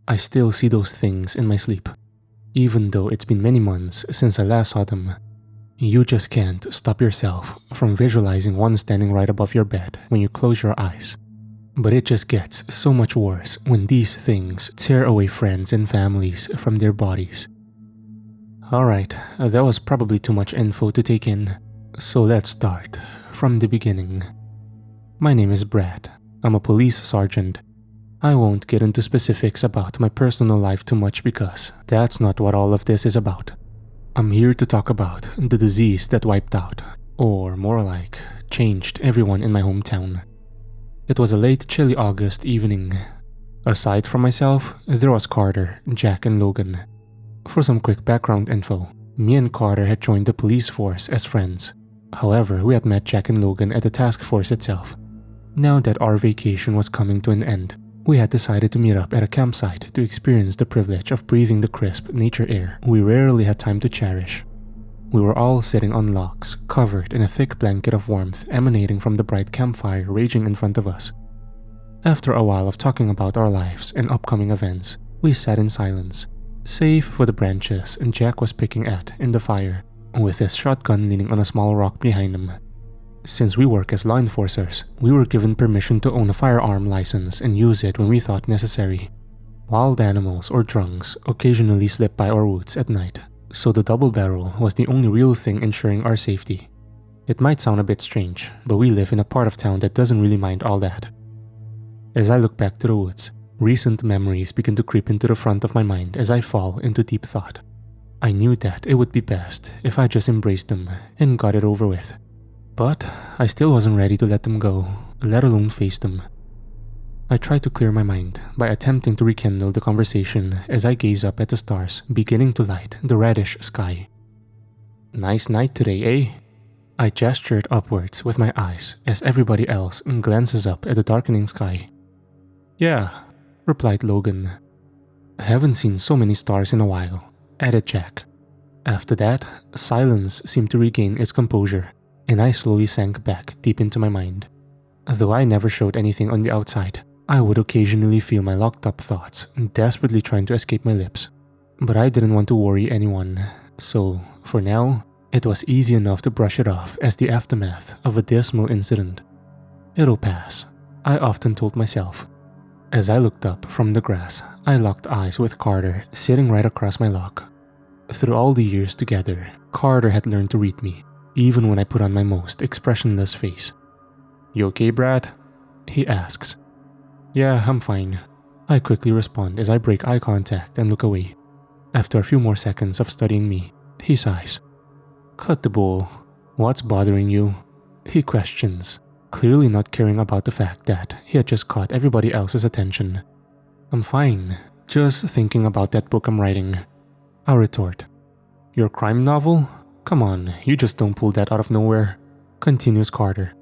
I still see those things in my sleep, even though it's been many months since I last saw them. You just can't stop yourself from visualizing one standing right above your bed when you close your eyes. But it just gets so much worse when these things tear away friends and families from their bodies. Alright, that was probably too much info to take in, so let's start from the beginning. My name is Brad. I'm a police sergeant. I won't get into specifics about my personal life too much because that's not what all of this is about. I'm here to talk about the disease that wiped out, or more like, changed everyone in my hometown. It was a late chilly August evening. Aside from myself, there was Carter, Jack, and Logan. For some quick background info, me and Carter had joined the police force as friends. However, we had met Jack and Logan at the task force itself. Now that our vacation was coming to an end, we had decided to meet up at a campsite to experience the privilege of breathing the crisp nature air we rarely had time to cherish. We were all sitting on logs, covered in a thick blanket of warmth emanating from the bright campfire raging in front of us. After a while of talking about our lives and upcoming events, we sat in silence, save for the branches Jack was picking at in the fire, with his shotgun leaning on a small rock behind him. Since we work as law enforcers, we were given permission to own a firearm license and use it when we thought necessary. Wild animals or drunks occasionally slip by our woods at night, so the double barrel was the only real thing ensuring our safety. It might sound a bit strange, but we live in a part of town that doesn't really mind all that. As I look back to the woods, recent memories begin to creep into the front of my mind as I fall into deep thought. I knew that it would be best if I just embraced them and got it over with. But I still wasn't ready to let them go, let alone face them. I tried to clear my mind by attempting to rekindle the conversation as I gaze up at the stars beginning to light the reddish sky. Nice night today, eh? I gestured upwards with my eyes as everybody else glances up at the darkening sky. Yeah, replied Logan. I haven't seen so many stars in a while, added Jack. After that, silence seemed to regain its composure, and I slowly sank back deep into my mind. Though I never showed anything on the outside, I would occasionally feel my locked-up thoughts desperately trying to escape my lips. But I didn't want to worry anyone, so for now, it was easy enough to brush it off as the aftermath of a dismal incident. It'll pass, I often told myself. As I looked up from the grass, I locked eyes with Carter sitting right across my log. Through all the years together, Carter had learned to read me, even when I put on my most expressionless face. You okay, Brad? He asks. Yeah, I'm fine. I quickly respond as I break eye contact and look away. After a few more seconds of studying me, he sighs. Cut the bull. What's bothering you? He questions, clearly not caring about the fact that he had just caught everybody else's attention. I'm fine, just thinking about that book I'm writing. I retort. Your crime novel? Come on, you just don't pull that out of nowhere, continues Carter.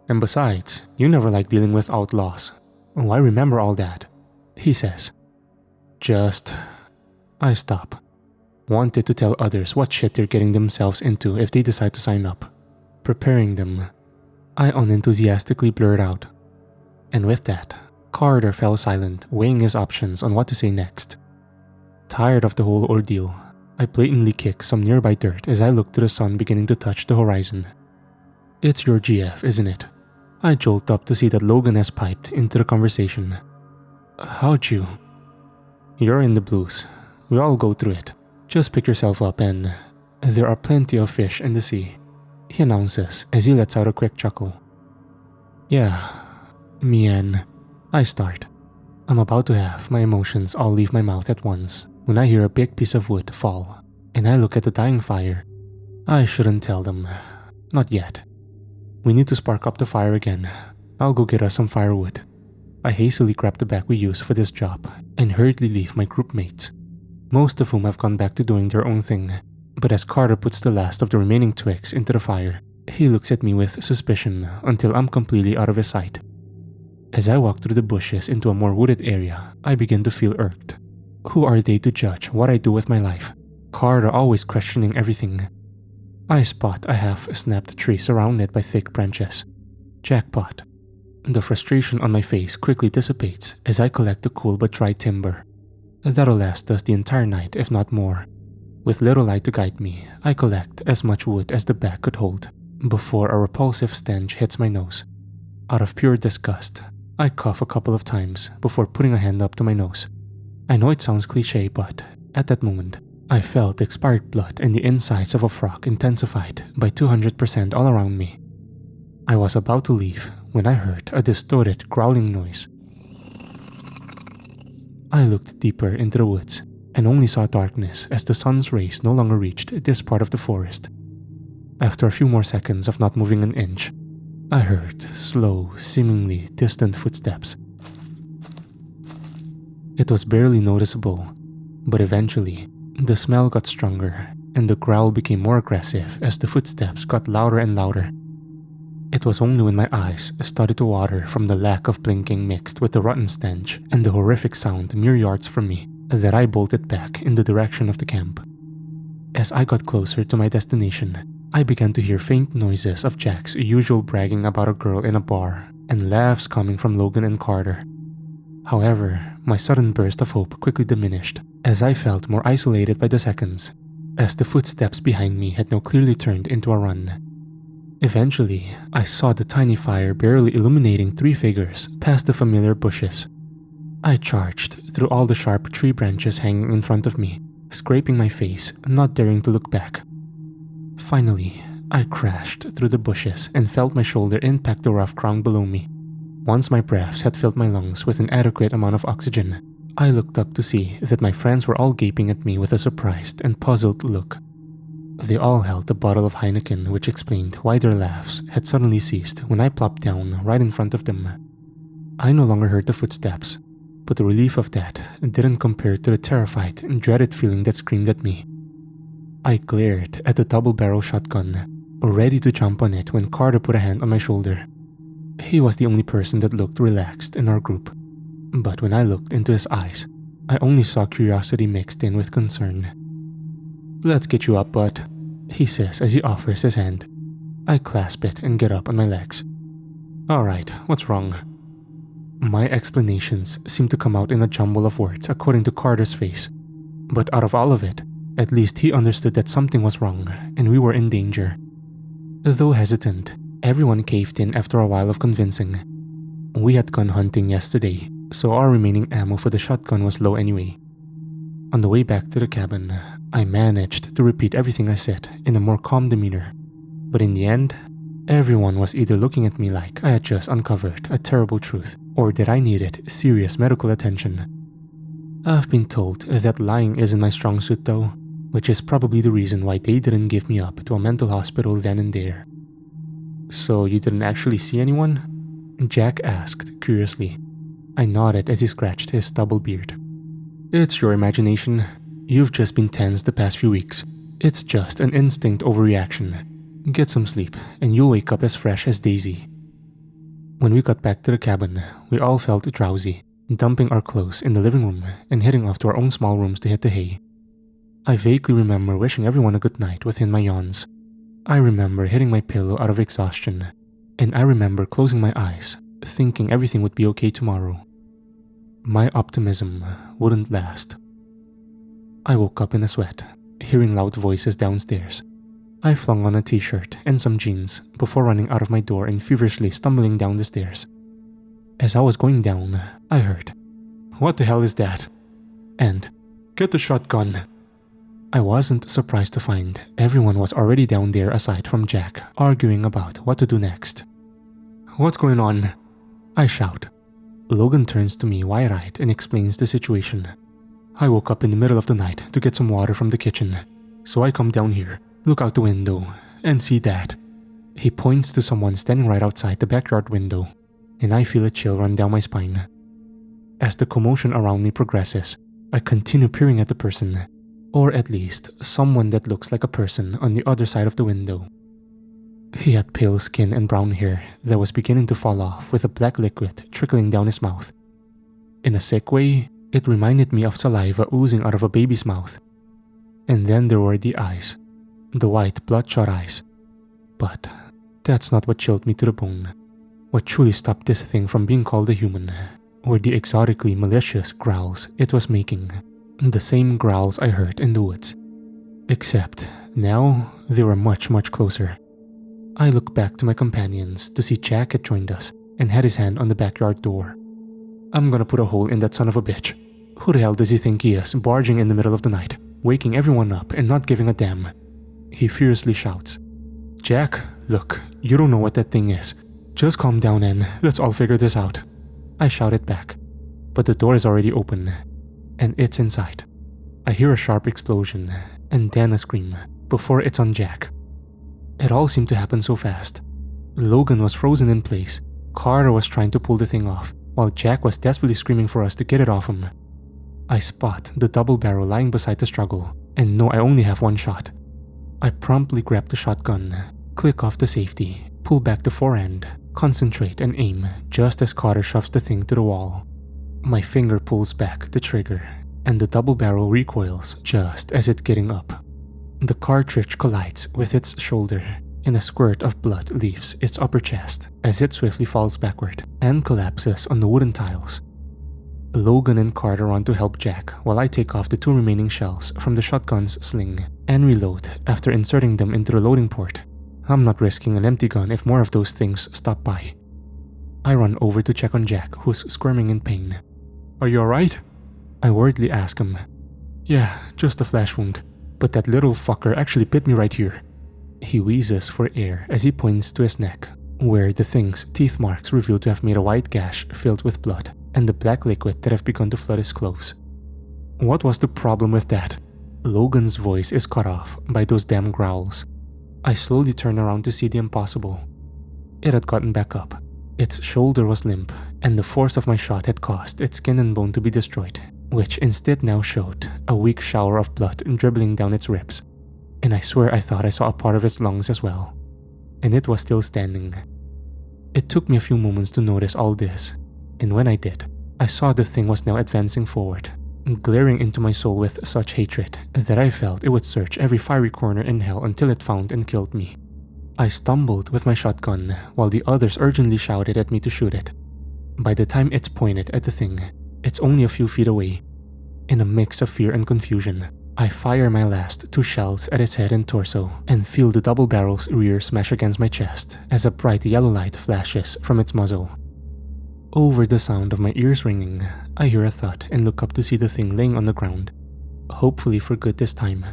And besides, you never like dealing with outlaws. Oh, I remember all that, he says. I stop. Wanted to tell others what shit they're getting themselves into if they decide to sign up. Preparing them. I unenthusiastically blurred out. And with that, Carter fell silent, weighing his options on what to say next. Tired of the whole ordeal, I blatantly kick some nearby dirt as I look to the sun beginning to touch the horizon. It's your GF, isn't it? I jolt up to see that Logan has piped into the conversation. How'd you? You're in the blues. We all go through it. Just pick yourself up and... There are plenty of fish in the sea, he announces as he lets out a quick chuckle. Yeah, me and... I start. I'm about to have my emotions all leave my mouth at once when I hear a big piece of wood fall, and I look at the dying fire. I shouldn't tell them. Not yet. We need to spark up the fire again. I'll go get us some firewood. I hastily grab the bag we use for this job and hurriedly leave my group mates, most of whom have gone back to doing their own thing. But as Carter puts the last of the remaining twigs into the fire, he looks at me with suspicion until I'm completely out of his sight. As I walk through the bushes into a more wooded area, I begin to feel irked. Who are they to judge what I do with my life? Carter always questioning everything. I spot a half-snapped tree surrounded by thick branches. Jackpot. The frustration on my face quickly dissipates as I collect the cool but dry timber. That'll last us the entire night, if not more. With little light to guide me, I collect as much wood as the bag could hold before a repulsive stench hits my nose. Out of pure disgust, I cough a couple of times before putting a hand up to my nose. I know it sounds cliche, but at that moment, I felt expired blood and the insides of a frog intensified by 200% all around me. I was about to leave when I heard a distorted growling noise. I looked deeper into the woods and only saw darkness as the sun's rays no longer reached this part of the forest. After a few more seconds of not moving an inch, I heard slow, seemingly distant footsteps. It was barely noticeable, but eventually, the smell got stronger and the growl became more aggressive as the footsteps got louder and louder. It was only when my eyes started to water from the lack of blinking mixed with the rotten stench and the horrific sound mere yards from me that I bolted back in the direction of the camp. As I got closer to my destination, I began to hear faint noises of Jack's usual bragging about a girl in a bar and laughs coming from Logan and Carter. However, my sudden burst of hope quickly diminished as I felt more isolated by the seconds, as the footsteps behind me had now clearly turned into a run. Eventually, I saw the tiny fire barely illuminating 3 figures past the familiar bushes. I charged through all the sharp tree branches hanging in front of me, scraping my face, not daring to look back. Finally, I crashed through the bushes and felt my shoulder impact the rough ground below me. Once my breaths had filled my lungs with an adequate amount of oxygen, I looked up to see that my friends were all gaping at me with a surprised and puzzled look. They all held a bottle of Heineken, which explained why their laughs had suddenly ceased when I plopped down right in front of them. I no longer heard the footsteps, but the relief of that didn't compare to the terrified and dreaded feeling that screamed at me. I glared at the double-barrel shotgun, ready to jump on it when Carter put a hand on my shoulder. He was the only person that looked relaxed in our group, but when I looked into his eyes, I only saw curiosity mixed in with concern. "Let's get you up, bud," he says as he offers his hand. I clasp it and get up on my legs. "Alright, what's wrong?" My explanations seem to come out in a jumble of words according to Carter's face, but out of all of it, at least he understood that something was wrong and we were in danger. Though hesitant, everyone caved in after a while of convincing. We had gone hunting yesterday, so our remaining ammo for the shotgun was low anyway. On the way back to the cabin, I managed to repeat everything I said in a more calm demeanor, but in the end, everyone was either looking at me like I had just uncovered a terrible truth or that I needed serious medical attention. I've been told that lying isn't my strong suit though, which is probably the reason why they didn't give me up to a mental hospital then and there. "So you didn't actually see anyone?" Jack asked curiously. I nodded as he scratched his stubble beard. "It's your imagination. You've just been tense the past few weeks. It's just an instinct overreaction. Get some sleep, and you'll wake up as fresh as Daisy." When we got back to the cabin, we all felt drowsy, dumping our clothes in the living room and heading off to our own small rooms to hit the hay. I vaguely remember wishing everyone a good night within my yawns. I remember hitting my pillow out of exhaustion, and I remember closing my eyes, thinking everything would be okay tomorrow. My optimism wouldn't last. I woke up in a sweat, hearing loud voices downstairs. I flung on a t-shirt and some jeans before running out of my door and feverishly stumbling down the stairs. As I was going down, I heard, "What the hell is that?" and "Get the shotgun." I wasn't surprised to find everyone was already down there aside from Jack, arguing about what to do next. "What's going on?" I shout. Logan turns to me wide-eyed and explains the situation. "I woke up in the middle of the night to get some water from the kitchen, so I come down here, look out the window, and see that." He points to someone standing right outside the backyard window, and I feel a chill run down my spine. As the commotion around me progresses, I continue peering at the person, or at least someone that looks like a person on the other side of the window. He had pale skin and brown hair that was beginning to fall off with a black liquid trickling down his mouth. In a sick way, it reminded me of saliva oozing out of a baby's mouth. And then there were the eyes, the white bloodshot eyes. But that's not what chilled me to the bone. What truly stopped this thing from being called a human were the exotically malicious growls it was making The same growls I heard in the woods. Except now they were much closer. I looked back to my companions to see Jack had joined us and had his hand on the backyard door. "I'm gonna put a hole in that son of a bitch. Who the hell does he think he is, barging in the middle of the night, waking everyone up and not giving a damn?" He fiercely shouts. "Jack, look, you don't know what that thing is. Just calm down and let's all figure this out." I shouted back, but the door is already open, and it's inside. I hear a sharp explosion, and then a scream, before it's on Jack. It all seemed to happen so fast. Logan was frozen in place, Carter was trying to pull the thing off, while Jack was desperately screaming for us to get it off him. I spot the double barrel lying beside the struggle, and know I only have one shot. I promptly grab the shotgun, click off the safety, pull back the forend, concentrate and aim just as Carter shoves the thing to the wall. My finger pulls back the trigger, and the double barrel recoils just as it's getting up. The cartridge collides with its shoulder, and a squirt of blood leaves its upper chest as it swiftly falls backward and collapses on the wooden tiles. Logan and Carter run to help Jack while I take off the 2 remaining shells from the shotgun's sling and reload after inserting them into the loading port. I'm not risking an empty gun if more of those things stop by. I run over to check on Jack, who's squirming in pain. "Are you alright?" I worriedly ask him. "Yeah, just a flesh wound, but that little fucker actually bit me right here." He wheezes for air as he points to his neck, where the thing's teeth marks reveal to have made a wide gash filled with blood and the black liquid that have begun to flood his clothes. "What was the problem with that?" Logan's voice is cut off by those damn growls. I slowly turn around to see the impossible. It had gotten back up. Its shoulder was limp, and the force of my shot had caused its skin and bone to be destroyed, which instead now showed a weak shower of blood dribbling down its ribs. And I swear I thought I saw a part of its lungs as well. And it was still standing. It took me a few moments to notice all this, and when I did, I saw the thing was now advancing forward, glaring into my soul with such hatred that I felt it would search every fiery corner in hell until it found and killed me. I stumbled with my shotgun while the others urgently shouted at me to shoot it. By the time it's pointed at the thing, it's only a few feet away. In a mix of fear and confusion, I fire my last 2 shells at its head and torso and feel the double barrel's rear smash against my chest as a bright yellow light flashes from its muzzle. Over the sound of my ears ringing, I hear a thud and look up to see the thing laying on the ground, hopefully for good this time.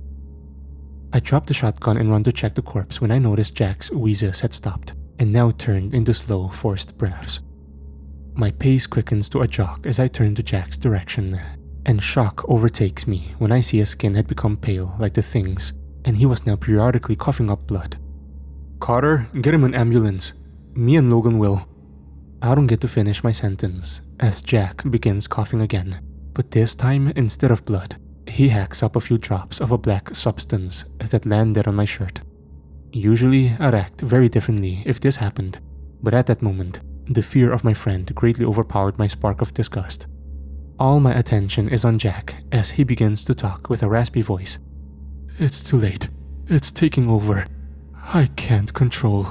I drop the shotgun and run to check the corpse when I notice Jack's wheezes had stopped and now turned into slow, forced breaths. My pace quickens to a jog as I turn to Jack's direction, and shock overtakes me when I see his skin had become pale like the thing's, and he was now periodically coughing up blood. "Carter, get him an ambulance. Me and Logan will." I don't get to finish my sentence as Jack begins coughing again, but this time, instead of blood, he hacks up a few drops of a black substance that landed on my shirt. Usually, I'd act very differently if this happened, but at that moment, the fear of my friend greatly overpowered my spark of disgust. All my attention is on Jack as he begins to talk with a raspy voice. "It's too late. It's taking over. I can't control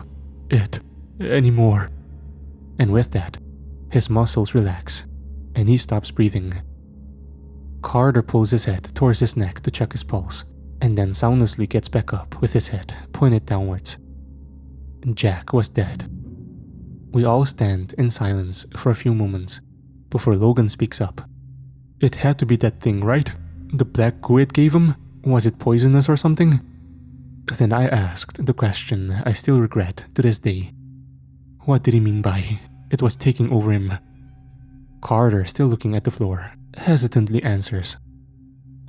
it anymore." And with that, his muscles relax, and he stops breathing. Carter pulls his head towards his neck to check his pulse, and then soundlessly gets back up with his head pointed downwards. Jack was dead. We all stand in silence for a few moments before Logan speaks up. "It had to be that thing, right? The black goo it gave him? Was it poisonous or something?" Then I asked the question I still regret to this day. What did he mean by it was taking over him? Carter, still looking at the floor, hesitantly answers.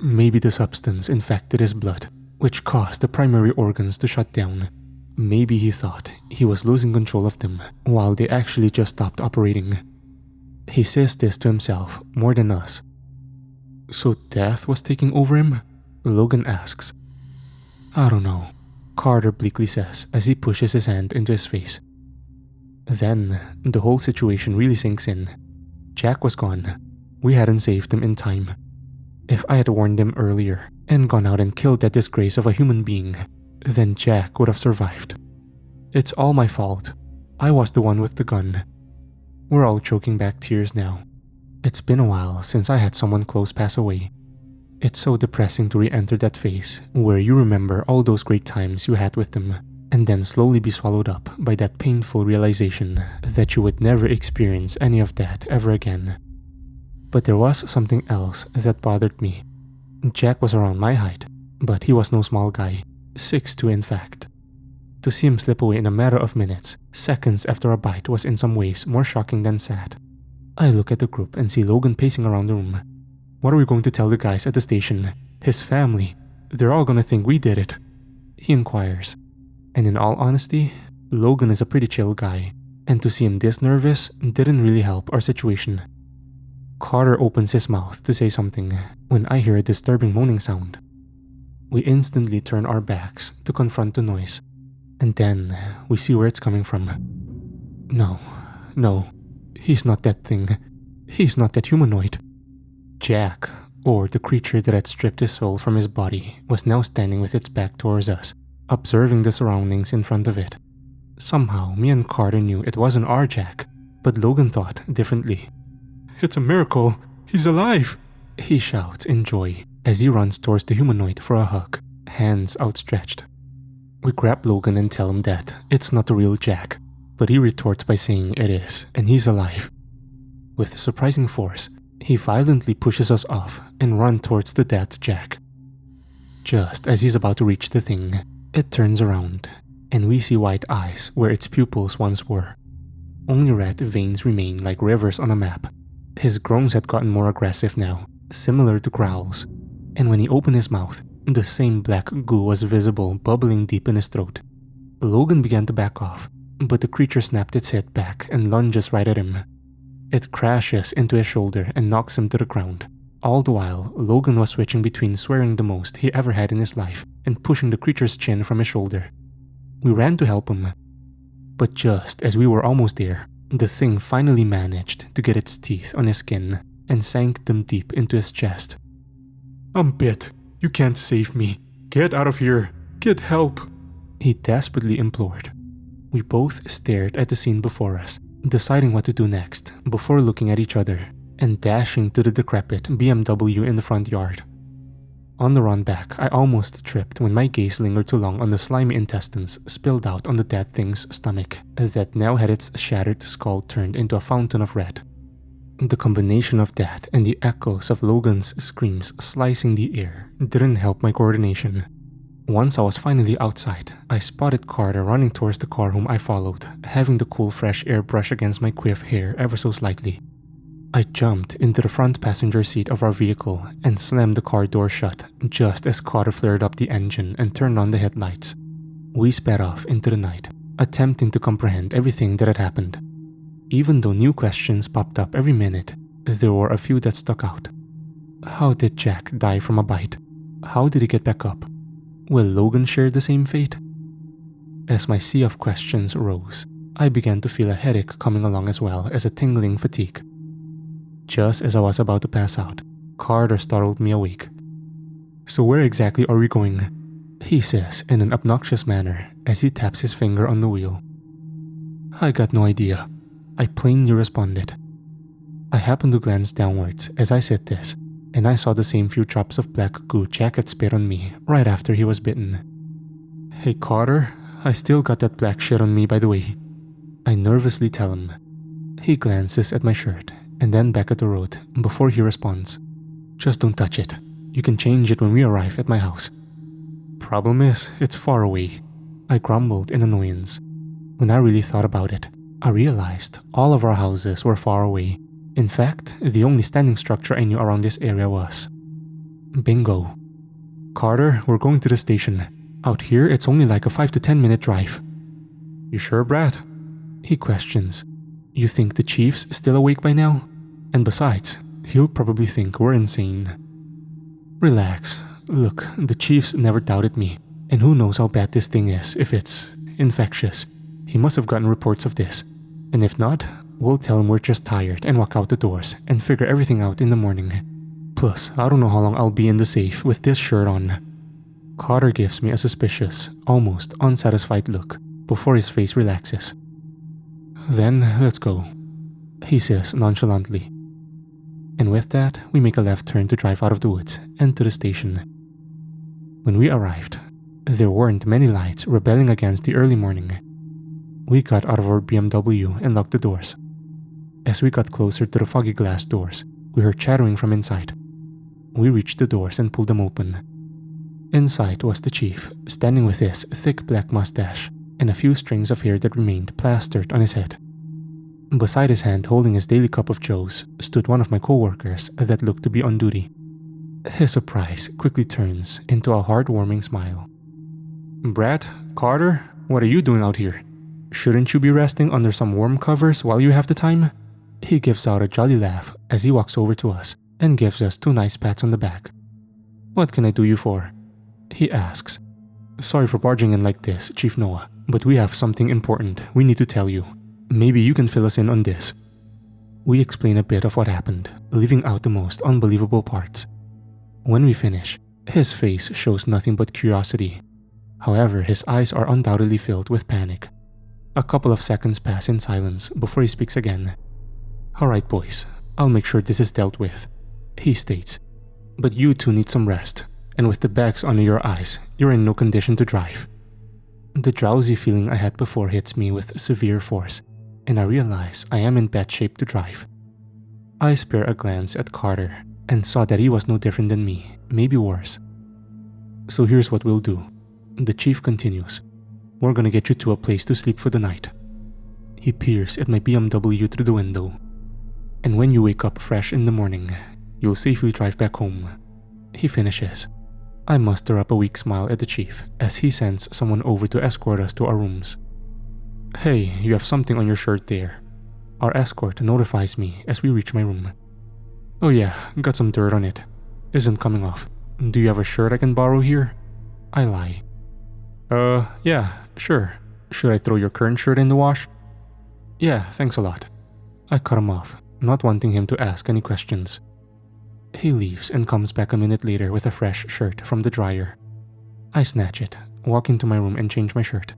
"Maybe the substance infected his blood, which caused the primary organs to shut down. Maybe he thought he was losing control of them while they actually just stopped operating." He says this to himself more than us. "So death was taking over him?" Logan asks. "I don't know," Carter bleakly says as he pushes his hand into his face. Then, the whole situation really sinks in. Jack was gone. We hadn't saved him in time. If I had warned him earlier and gone out and killed that disgrace of a human being, then Jack would have survived. It's all my fault. I was the one with the gun. We're all choking back tears now. It's been a while since I had someone close pass away. It's so depressing to re-enter that phase where you remember all those great times you had with them and then slowly be swallowed up by that painful realization that you would never experience any of that ever again. But there was something else that bothered me. Jack was around my height, but he was no small guy, 6'2" in fact. To see him slip away in a matter of minutes, seconds after a bite, was in some ways more shocking than sad. I look at the group and see Logan pacing around the room. What are we going to tell the guys at the station? His family? They're all gonna think we did it, he inquires. And in all honesty, Logan is a pretty chill guy, and to see him this nervous didn't really help our situation. Carter opens his mouth to say something when I hear a disturbing moaning sound. We instantly turn our backs to confront the noise, and then we see where it's coming from. No, he's not that thing. He's not that humanoid. Jack, or the creature that had stripped his soul from his body, was now standing with its back towards us, observing the surroundings in front of it. Somehow, me and Carter knew it wasn't our Jack, but Logan thought differently. "It's a miracle! He's alive!" he shouts in joy as he runs towards the humanoid for a hug, hands outstretched. We grab Logan and tell him that it's not the real Jack, but he retorts by saying it is, and he's alive. With surprising force, he violently pushes us off and runs towards the dead Jack. Just as he's about to reach the thing, it turns around, and we see white eyes where its pupils once were. Only red veins remain like rivers on a map. His groans had gotten more aggressive now, similar to growls, and when he opened his mouth, the same black goo was visible bubbling deep in his throat. Logan began to back off, but the creature snapped its head back and lunges right at him. It crashes into his shoulder and knocks him to the ground. All the while, Logan was switching between swearing the most he ever had in his life and pushing the creature's chin from his shoulder. We ran to help him, but just as we were almost there, the thing finally managed to get its teeth on his skin and sank them deep into his chest. "I'm bit. You can't save me. Get out of here. Get help," he desperately implored. We both stared at the scene before us, deciding what to do next before looking at each other and dashing to the decrepit BMW in the front yard. On the run back, I almost tripped when my gaze lingered too long on the slimy intestines spilled out on the dead thing's stomach that now had its shattered skull turned into a fountain of red. The combination of that and the echoes of Logan's screams slicing the air didn't help my coordination. Once I was finally outside, I spotted Carter running towards the car whom I followed, having the cool fresh air brush against my quiff hair ever so slightly. I jumped into the front passenger seat of our vehicle and slammed the car door shut just as Carter flared up the engine and turned on the headlights. We sped off into the night, attempting to comprehend everything that had happened. Even though new questions popped up every minute, there were a few that stuck out. How did Jack die from a bite? How did he get back up? Will Logan share the same fate? As my sea of questions rose, I began to feel a headache coming along as well as a tingling fatigue. Just as I was about to pass out, Carter startled me awake. "So where exactly are we going?" he says in an obnoxious manner as he taps his finger on the wheel. "I got no idea," I plainly responded. I happened to glance downwards as I said this, and I saw the same few drops of black goo Jack had spit on me right after he was bitten. "Hey Carter, I still got that black shit on me by the way," I nervously tell him. He glances at my shirt and then back at the road before he responds, "Just don't touch it. You can change it when we arrive at my house." "Problem is, it's far away," I grumbled in annoyance. When I really thought about it, I realized all of our houses were far away. In fact, the only standing structure I knew around this area was. Bingo. "Carter, we're going to the station. Out here, it's only like a 5 to 10 minute drive." "You sure, Brad?" he questions. "You think the chief's still awake by now? And besides, he'll probably think we're insane." "Relax. Look, the chief's never doubted me, and who knows how bad this thing is if it's infectious. He must have gotten reports of this, and if not, we'll tell him we're just tired and walk out the doors and figure everything out in the morning. Plus, I don't know how long I'll be in the safe with this shirt on." Carter gives me a suspicious, almost unsatisfied look before his face relaxes. "Then let's go," he says nonchalantly. and with that, we make a left turn to drive out of the woods and to the station. When we arrived, there weren't many lights rebelling against the early morning. We got out of our BMW and locked the doors. As we got closer to the foggy glass doors, we heard chattering from inside. We reached the doors and pulled them open. Inside was the chief, standing with his thick black mustache and a few strings of hair that remained plastered on his head. Beside his hand holding his daily cup of joes stood one of my co-workers that looked to be on duty. His surprise quickly turns into a heartwarming smile. "Brad, Carter, what are you doing out here? Shouldn't you be resting under some warm covers while you have the time?" He gives out a jolly laugh as he walks over to us and gives us 2 nice pats on the back. "What can I do you for?" he asks. "Sorry for barging in like this, Chief Noah, but we have something important we need to tell you. Maybe you can fill us in on this." We explain a bit of what happened, leaving out the most unbelievable parts. When we finish, his face shows nothing but curiosity. However, his eyes are undoubtedly filled with panic. A couple of seconds pass in silence before he speaks again. "Alright boys, I'll make sure this is dealt with," he states. "But you two need some rest, and with the bags under your eyes, you're in no condition to drive." The drowsy feeling I had before hits me with severe force, and I realize I am in bad shape to drive. I spare a glance at Carter and saw that he was no different than me, maybe worse. "So here's what we'll do," the chief continues. "We're gonna get you to a place to sleep for the night." He peers at my BMW through the window. "And when you wake up fresh in the morning, you'll safely drive back home," he finishes. I muster up a weak smile at the chief as he sends someone over to escort us to our rooms. "Hey, you have something on your shirt there," our escort notifies me as we reach my room. "Oh yeah, got some dirt on it. Isn't coming off. Do you have a shirt I can borrow here?" I lie. Yeah, sure. Should I throw your current shirt in the wash?" "Yeah, thanks a lot." I cut him off, not wanting him to ask any questions. He leaves and comes back a minute later with a fresh shirt from the dryer. I snatch it, walk into my room and change my shirt.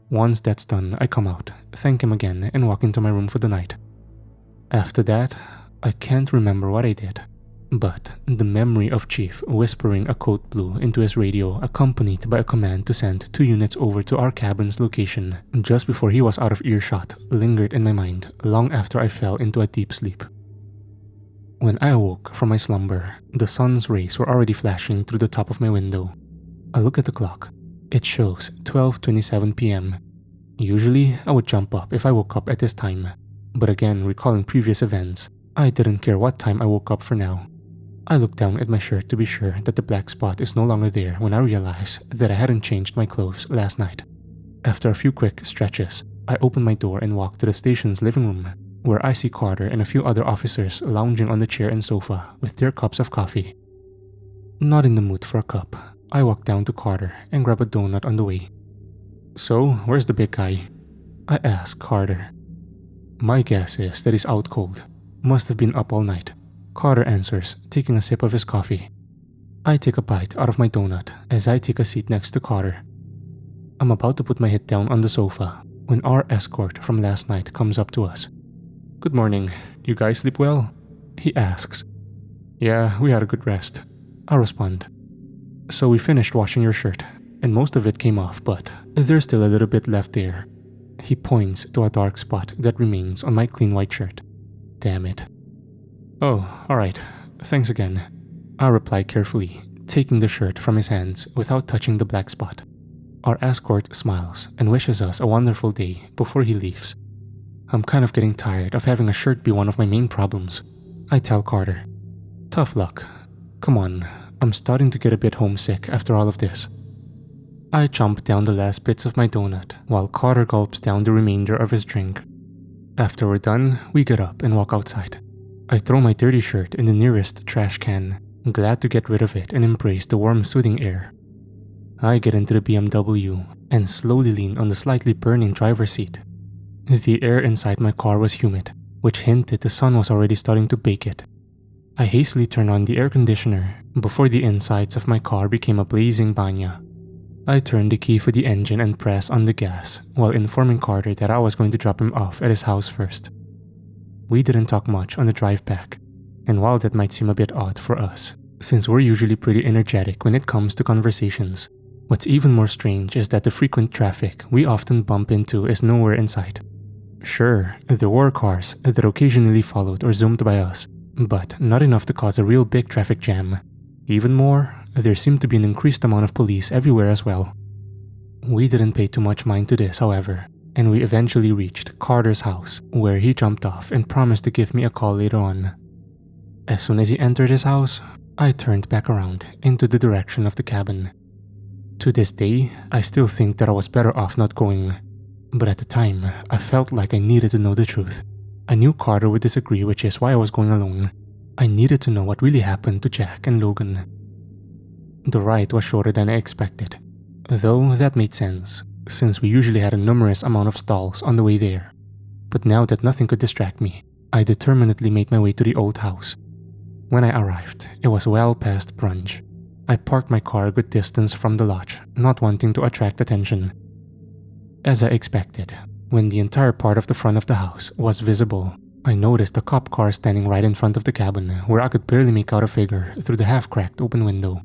Once that's done, I come out, thank him again, and walk into my room for the night. After that, I can't remember what I did, but the memory of Chief whispering a code blue into his radio accompanied by a command to send 2 units over to our cabin's location just before he was out of earshot lingered in my mind long after I fell into a deep sleep. When I awoke from my slumber, the sun's rays were already flashing through the top of my window. I look at the clock. It shows 12:27 p.m. Usually, I would jump up if I woke up at this time, but again, recalling previous events, I didn't care what time I woke up for now. I look down at my shirt to be sure that the black spot is no longer there when I realize that I hadn't changed my clothes last night. After a few quick stretches, I open my door and walk to the station's living room, where I see Carter and a few other officers lounging on the chair and sofa with their cups of coffee. Not in the mood for a cup, I walk down to Carter and grab a donut on the way. "So, where's the big guy?" I ask Carter. "My guess is that he's out cold. Must have been up all night," Carter answers, taking a sip of his coffee. I take a bite out of my donut as I take a seat next to Carter. I'm about to put my head down on the sofa when our escort from last night comes up to us. "Good morning. You guys sleep well?" he asks. "Yeah, we had a good rest," I respond. "So we finished washing your shirt, and most of it came off, but there's still a little bit left there." He points to a dark spot that remains on my clean white shirt. Damn it. "Oh, alright. Thanks again," I reply carefully, taking the shirt from his hands without touching the black spot. Our escort smiles and wishes us a wonderful day before he leaves. "I'm kind of getting tired of having a shirt be one of my main problems," I tell Carter. "Tough luck. Come on, I'm starting to get a bit homesick after all of this." I chomp down the last bits of my donut while Carter gulps down the remainder of his drink. After we're done, we get up and walk outside. I throw my dirty shirt in the nearest trash can, glad to get rid of it and embrace the warm, soothing air. I get into the BMW and slowly lean on the slightly burning driver's seat. The air inside my car was humid, which hinted the sun was already starting to bake it. I hastily turn on the air conditioner before the insides of my car became a blazing banya. I turn the key for the engine and press on the gas while informing Carter that I was going to drop him off at his house first. We didn't talk much on the drive back, And while that might seem a bit odd for us, since we're usually pretty energetic when it comes to conversations, what's even more strange is that the frequent traffic we often bump into is nowhere in sight. Sure, there were cars that occasionally followed or zoomed by us, but not enough to cause a real big traffic jam. Even more, there seemed to be an increased amount of police everywhere as well. We didn't pay too much mind to this, however, and we eventually reached Carter's house, where he jumped off and promised to give me a call later on. As soon as he entered his house, I turned back around into the direction of the cabin. To this day, I still think that I was better off not going, but at the time, I felt like I needed to know the truth. I knew Carter would disagree, which is why I was going alone. I needed to know what really happened to Jack and Logan. The ride was shorter than I expected, though that made sense, since we usually had a numerous amount of stalls on the way there. But now that nothing could distract me, I determinedly made my way to the old house. When I arrived, it was well past brunch. I parked my car a good distance from the lodge, not wanting to attract attention. As I expected, when the entire part of the front of the house was visible, I noticed a cop car standing right in front of the cabin where I could barely make out a figure through the half-cracked open window.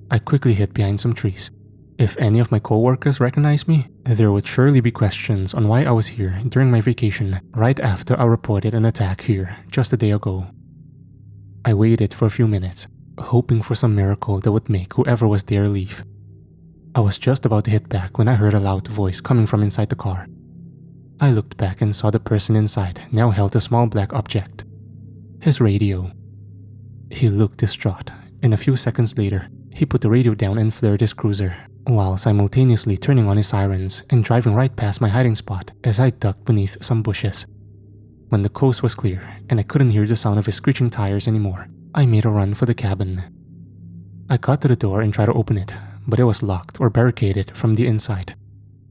I quickly hid behind some trees. If any of my co-workers recognized me, there would surely be questions on why I was here during my vacation right after I reported an attack here just a day ago. I waited for a few minutes, hoping for some miracle that would make whoever was there leave. I was just about to hit back when I heard a loud voice coming from inside the car. I looked back and saw the person inside now held a small black object. His radio. He looked distraught, and a few seconds later, he put the radio down and flared his cruiser, while simultaneously turning on his sirens and driving right past my hiding spot as I ducked beneath some bushes. When the coast was clear and I couldn't hear the sound of his screeching tires anymore, I made a run for the cabin. I got to the door and tried to open it, but it was locked or barricaded from the inside.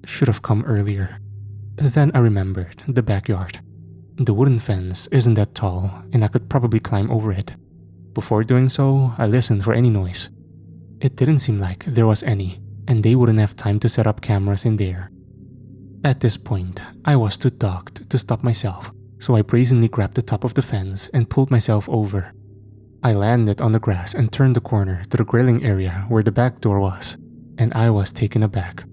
Should have come earlier. Then I remembered the backyard. The wooden fence isn't that tall and I could probably climb over it. Before doing so, I listened for any noise. It didn't seem like there was any, and they wouldn't have time to set up cameras in there. At this point, I was too dogged to stop myself, so I brazenly grabbed the top of the fence and pulled myself over. I landed on the grass and turned the corner to the grilling area where the back door was, and I was taken aback.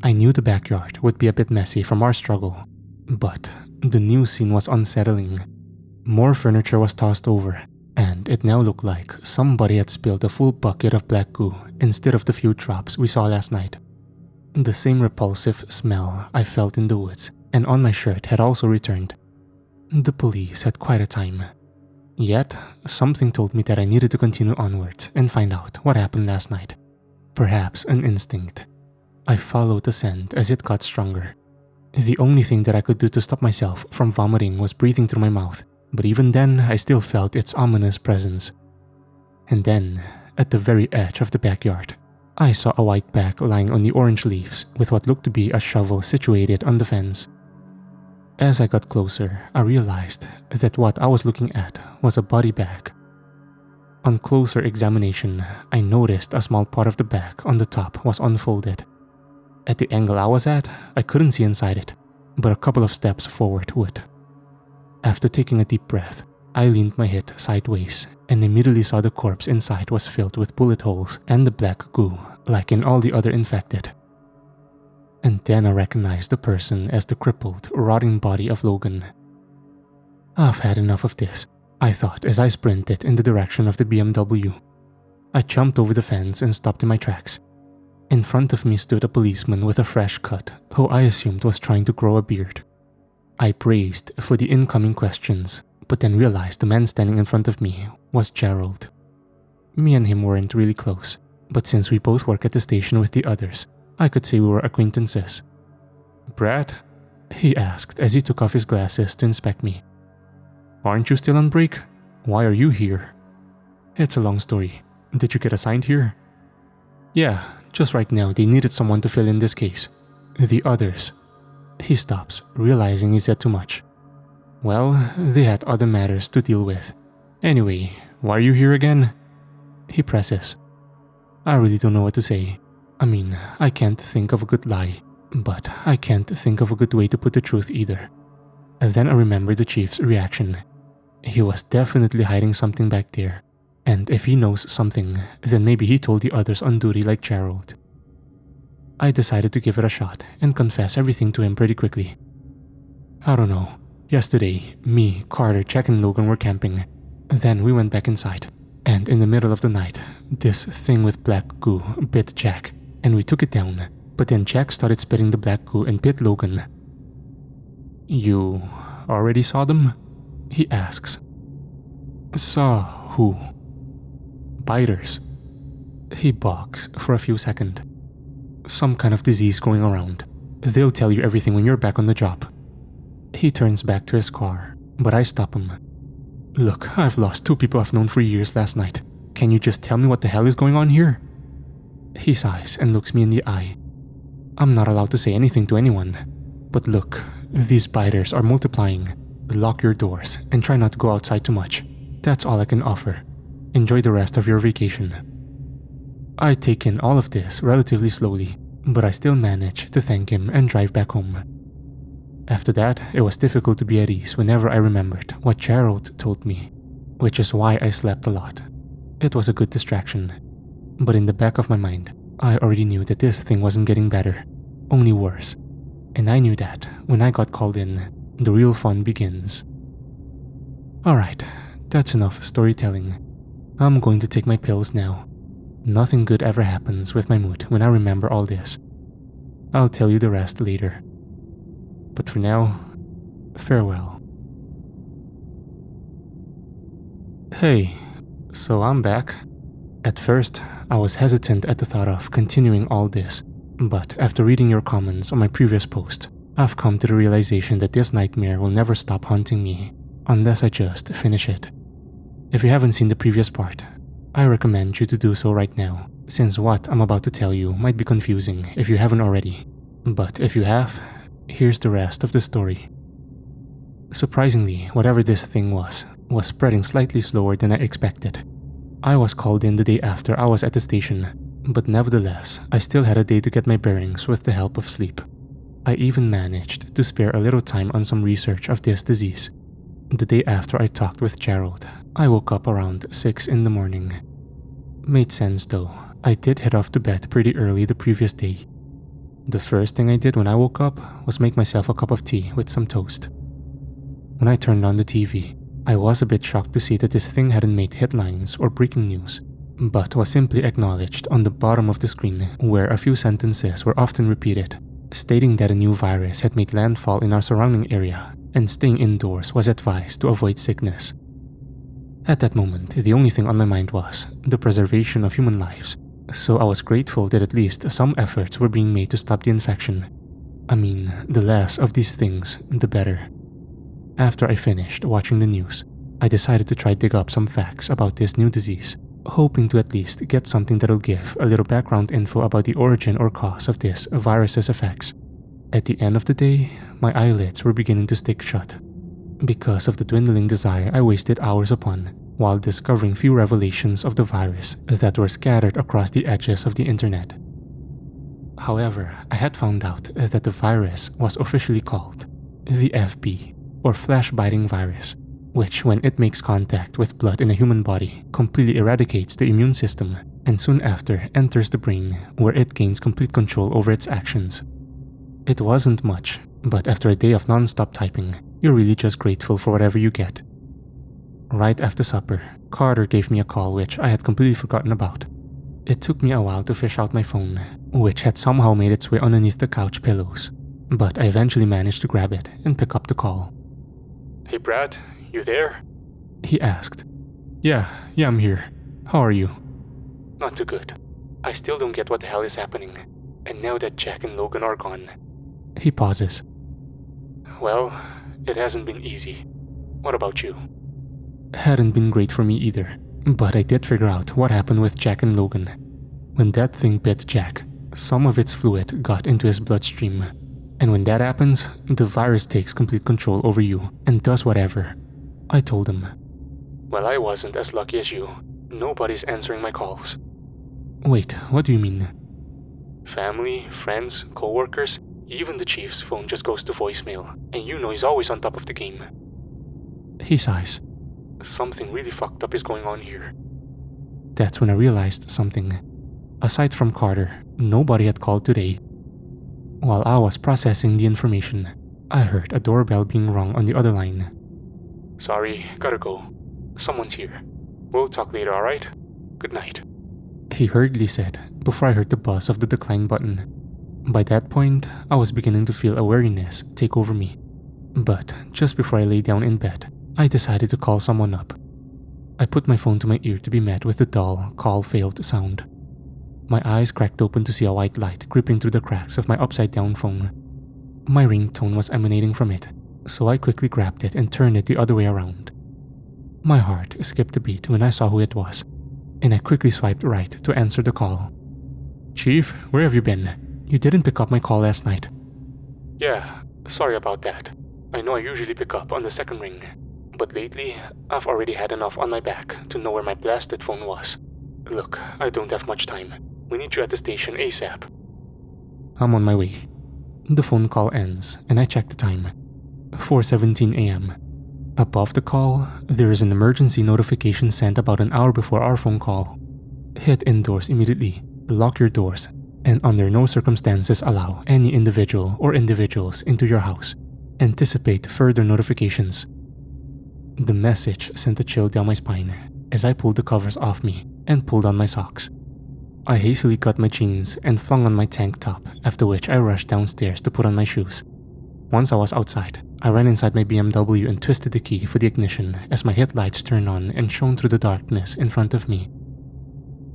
I knew the backyard would be a bit messy from our struggle, but the new scene was unsettling. More furniture was tossed over, and it now looked like somebody had spilled a full bucket of black goo instead of the few drops we saw last night. The same repulsive smell I felt in the woods and on my shirt had also returned. The police had quite a time. Yet, something told me that I needed to continue onwards and find out what happened last night. Perhaps an instinct. I followed the scent as it got stronger. The only thing that I could do to stop myself from vomiting was breathing through my mouth, but even then I still felt its ominous presence. And then, at the very edge of the backyard, I saw a white bag lying on the orange leaves with what looked to be a shovel situated on the fence. As I got closer, I realized that what I was looking at was a body bag. On closer examination, I noticed a small part of the bag on the top was unfolded. At the angle I was at, I couldn't see inside it, but a couple of steps forward would. After taking a deep breath, I leaned my head sideways and immediately saw the corpse inside was filled with bullet holes and the black goo, like in all the other infected. And then I recognized the person as the crippled, rotting body of Logan. I've had enough of this, I thought as I sprinted in the direction of the BMW. I jumped over the fence and stopped in my tracks. In front of me stood a policeman with a fresh cut, who I assumed was trying to grow a beard. I braced for the incoming questions, but then realized the man standing in front of me was Gerald. Me and him weren't really close, but since we both work at the station with the others, I could say we were acquaintances. "Brad?" he asked as he took off his glasses to inspect me. "Aren't you still on break? Why are you here?" "It's a long story. Did you get assigned here?" "Yeah, just right now they needed someone to fill in this case. The others." He stops, realizing he said too much. "Well, they had other matters to deal with. Anyway, why are you here again?" He presses. I really don't know what to say. I mean, I can't think of a good lie, but I can't think of a good way to put the truth either. And then I remember the chief's reaction. He was definitely hiding something back there. And if he knows something, then maybe he told the others on duty like Gerald. I decided to give it a shot and confess everything to him pretty quickly. I don't know. Yesterday, me, Carter, Jack, and Logan were camping. Then we went back inside. And in the middle of the night, this thing with black goo bit Jack, and we took it down. But then Jack started spitting the black goo and bit Logan. You already saw them? He asks. Saw who? Biters. He balks for a few seconds. Some kind of disease going around. They'll tell you everything when you're back on the job. He turns back to his car, but I stop him. Look, I've lost 2 people I've known for years last night. Can you just tell me what the hell is going on here? He sighs and looks me in the eye. I'm not allowed to say anything to anyone. But look, these biters are multiplying. Lock your doors and try not to go outside too much. That's all I can offer. Enjoy the rest of your vacation. I take in all of this relatively slowly, but I still manage to thank him and drive back home. After that, it was difficult to be at ease whenever I remembered what Gerald told me, which is why I slept a lot. It was a good distraction, but in the back of my mind, I already knew that this thing wasn't getting better, only worse. And I knew that when I got called in, the real fun begins. Alright, that's enough storytelling. I'm going to take my pills now. Nothing good ever happens with my mood when I remember all this. I'll tell you the rest later. But for now, farewell. Hey, so I'm back. At first, I was hesitant at the thought of continuing all this, but after reading your comments on my previous post, I've come to the realization that this nightmare will never stop haunting me, unless I just finish it. If you haven't seen the previous part, I recommend you to do so right now, since what I'm about to tell you might be confusing if you haven't already. But if you have, here's the rest of the story. Surprisingly, whatever this thing was spreading slightly slower than I expected. I was called in the day after I was at the station, but nevertheless, I still had a day to get my bearings with the help of sleep. I even managed to spare a little time on some research of this disease. The day after I talked with Gerald, I woke up around 6 in the morning. Made sense though, I did head off to bed pretty early the previous day. The first thing I did when I woke up was make myself a cup of tea with some toast. When I turned on the TV, I was a bit shocked to see that this thing hadn't made headlines or breaking news, but was simply acknowledged on the bottom of the screen where a few sentences were often repeated, stating that a new virus had made landfall in our surrounding area and staying indoors was advised to avoid sickness. At that moment, the only thing on my mind was the preservation of human lives, so I was grateful that at least some efforts were being made to stop the infection. I mean, the less of these things, the better. After I finished watching the news, I decided to try dig up some facts about this new disease, hoping to at least get something that'll give a little background info about the origin or cause of this virus's effects. At the end of the day, my eyelids were beginning to stick shut, because of the dwindling desire I wasted hours upon while discovering few revelations of the virus that were scattered across the edges of the internet. However, I had found out that the virus was officially called the FB, or flesh-biting virus, which when it makes contact with blood in a human body completely eradicates the immune system and soon after enters the brain where it gains complete control over its actions. It wasn't much, but after a day of non-stop typing, you're really just grateful for whatever you get. Right after supper, Carter gave me a call which I had completely forgotten about. It took me a while to fish out my phone, which had somehow made its way underneath the couch pillows, but I eventually managed to grab it and pick up the call. Hey Brad, you there? He asked. Yeah, I'm here. How are you? Not too good. I still don't get what the hell is happening, and now that Jack and Logan are gone. He pauses. Well, it hasn't been easy. What about you? Hadn't been great for me either, but I did figure out what happened with Jack and Logan. When that thing bit Jack, some of its fluid got into his bloodstream. And when that happens, the virus takes complete control over you and does whatever. I told him. Well, I wasn't as lucky as you. Nobody's answering my calls. Wait, what do you mean? Family, friends, co-workers, even the chief's phone just goes to voicemail, and you know he's always on top of the game. He sighs. Something really fucked up is going on here. That's when I realized something. Aside from Carter, nobody had called today. While I was processing the information, I heard a doorbell being rung on the other line. Sorry, gotta go. Someone's here. We'll talk later, alright? Good night. He hurriedly said before I heard the buzz of the decline button. By that point, I was beginning to feel a weariness take over me. But just before I lay down in bed, I decided to call someone up. I put my phone to my ear to be met with the dull, call-failed sound. My eyes cracked open to see a white light creeping through the cracks of my upside-down phone. My ringtone was emanating from it, so I quickly grabbed it and turned it the other way around. My heart skipped a beat when I saw who it was, and I quickly swiped right to answer the call. "Chief, where have you been? You didn't pick up my call last night." Yeah, sorry about that. I know I usually pick up on the second ring, but lately, I've already had enough on my back to know where my blasted phone was. Look, I don't have much time. We need you at the station ASAP. I'm on my way. The phone call ends, and I check the time. 4:17 a.m. Above the call, there is an emergency notification sent about an hour before our phone call. Head indoors immediately, lock your doors, and under no circumstances allow any individual or individuals into your house. Anticipate further notifications. The message sent a chill down my spine as I pulled the covers off me and pulled on my socks. I hastily cut my jeans and flung on my tank top, after which I rushed downstairs to put on my shoes. Once I was outside, I ran inside my BMW and twisted the key for the ignition as my headlights turned on and shone through the darkness in front of me.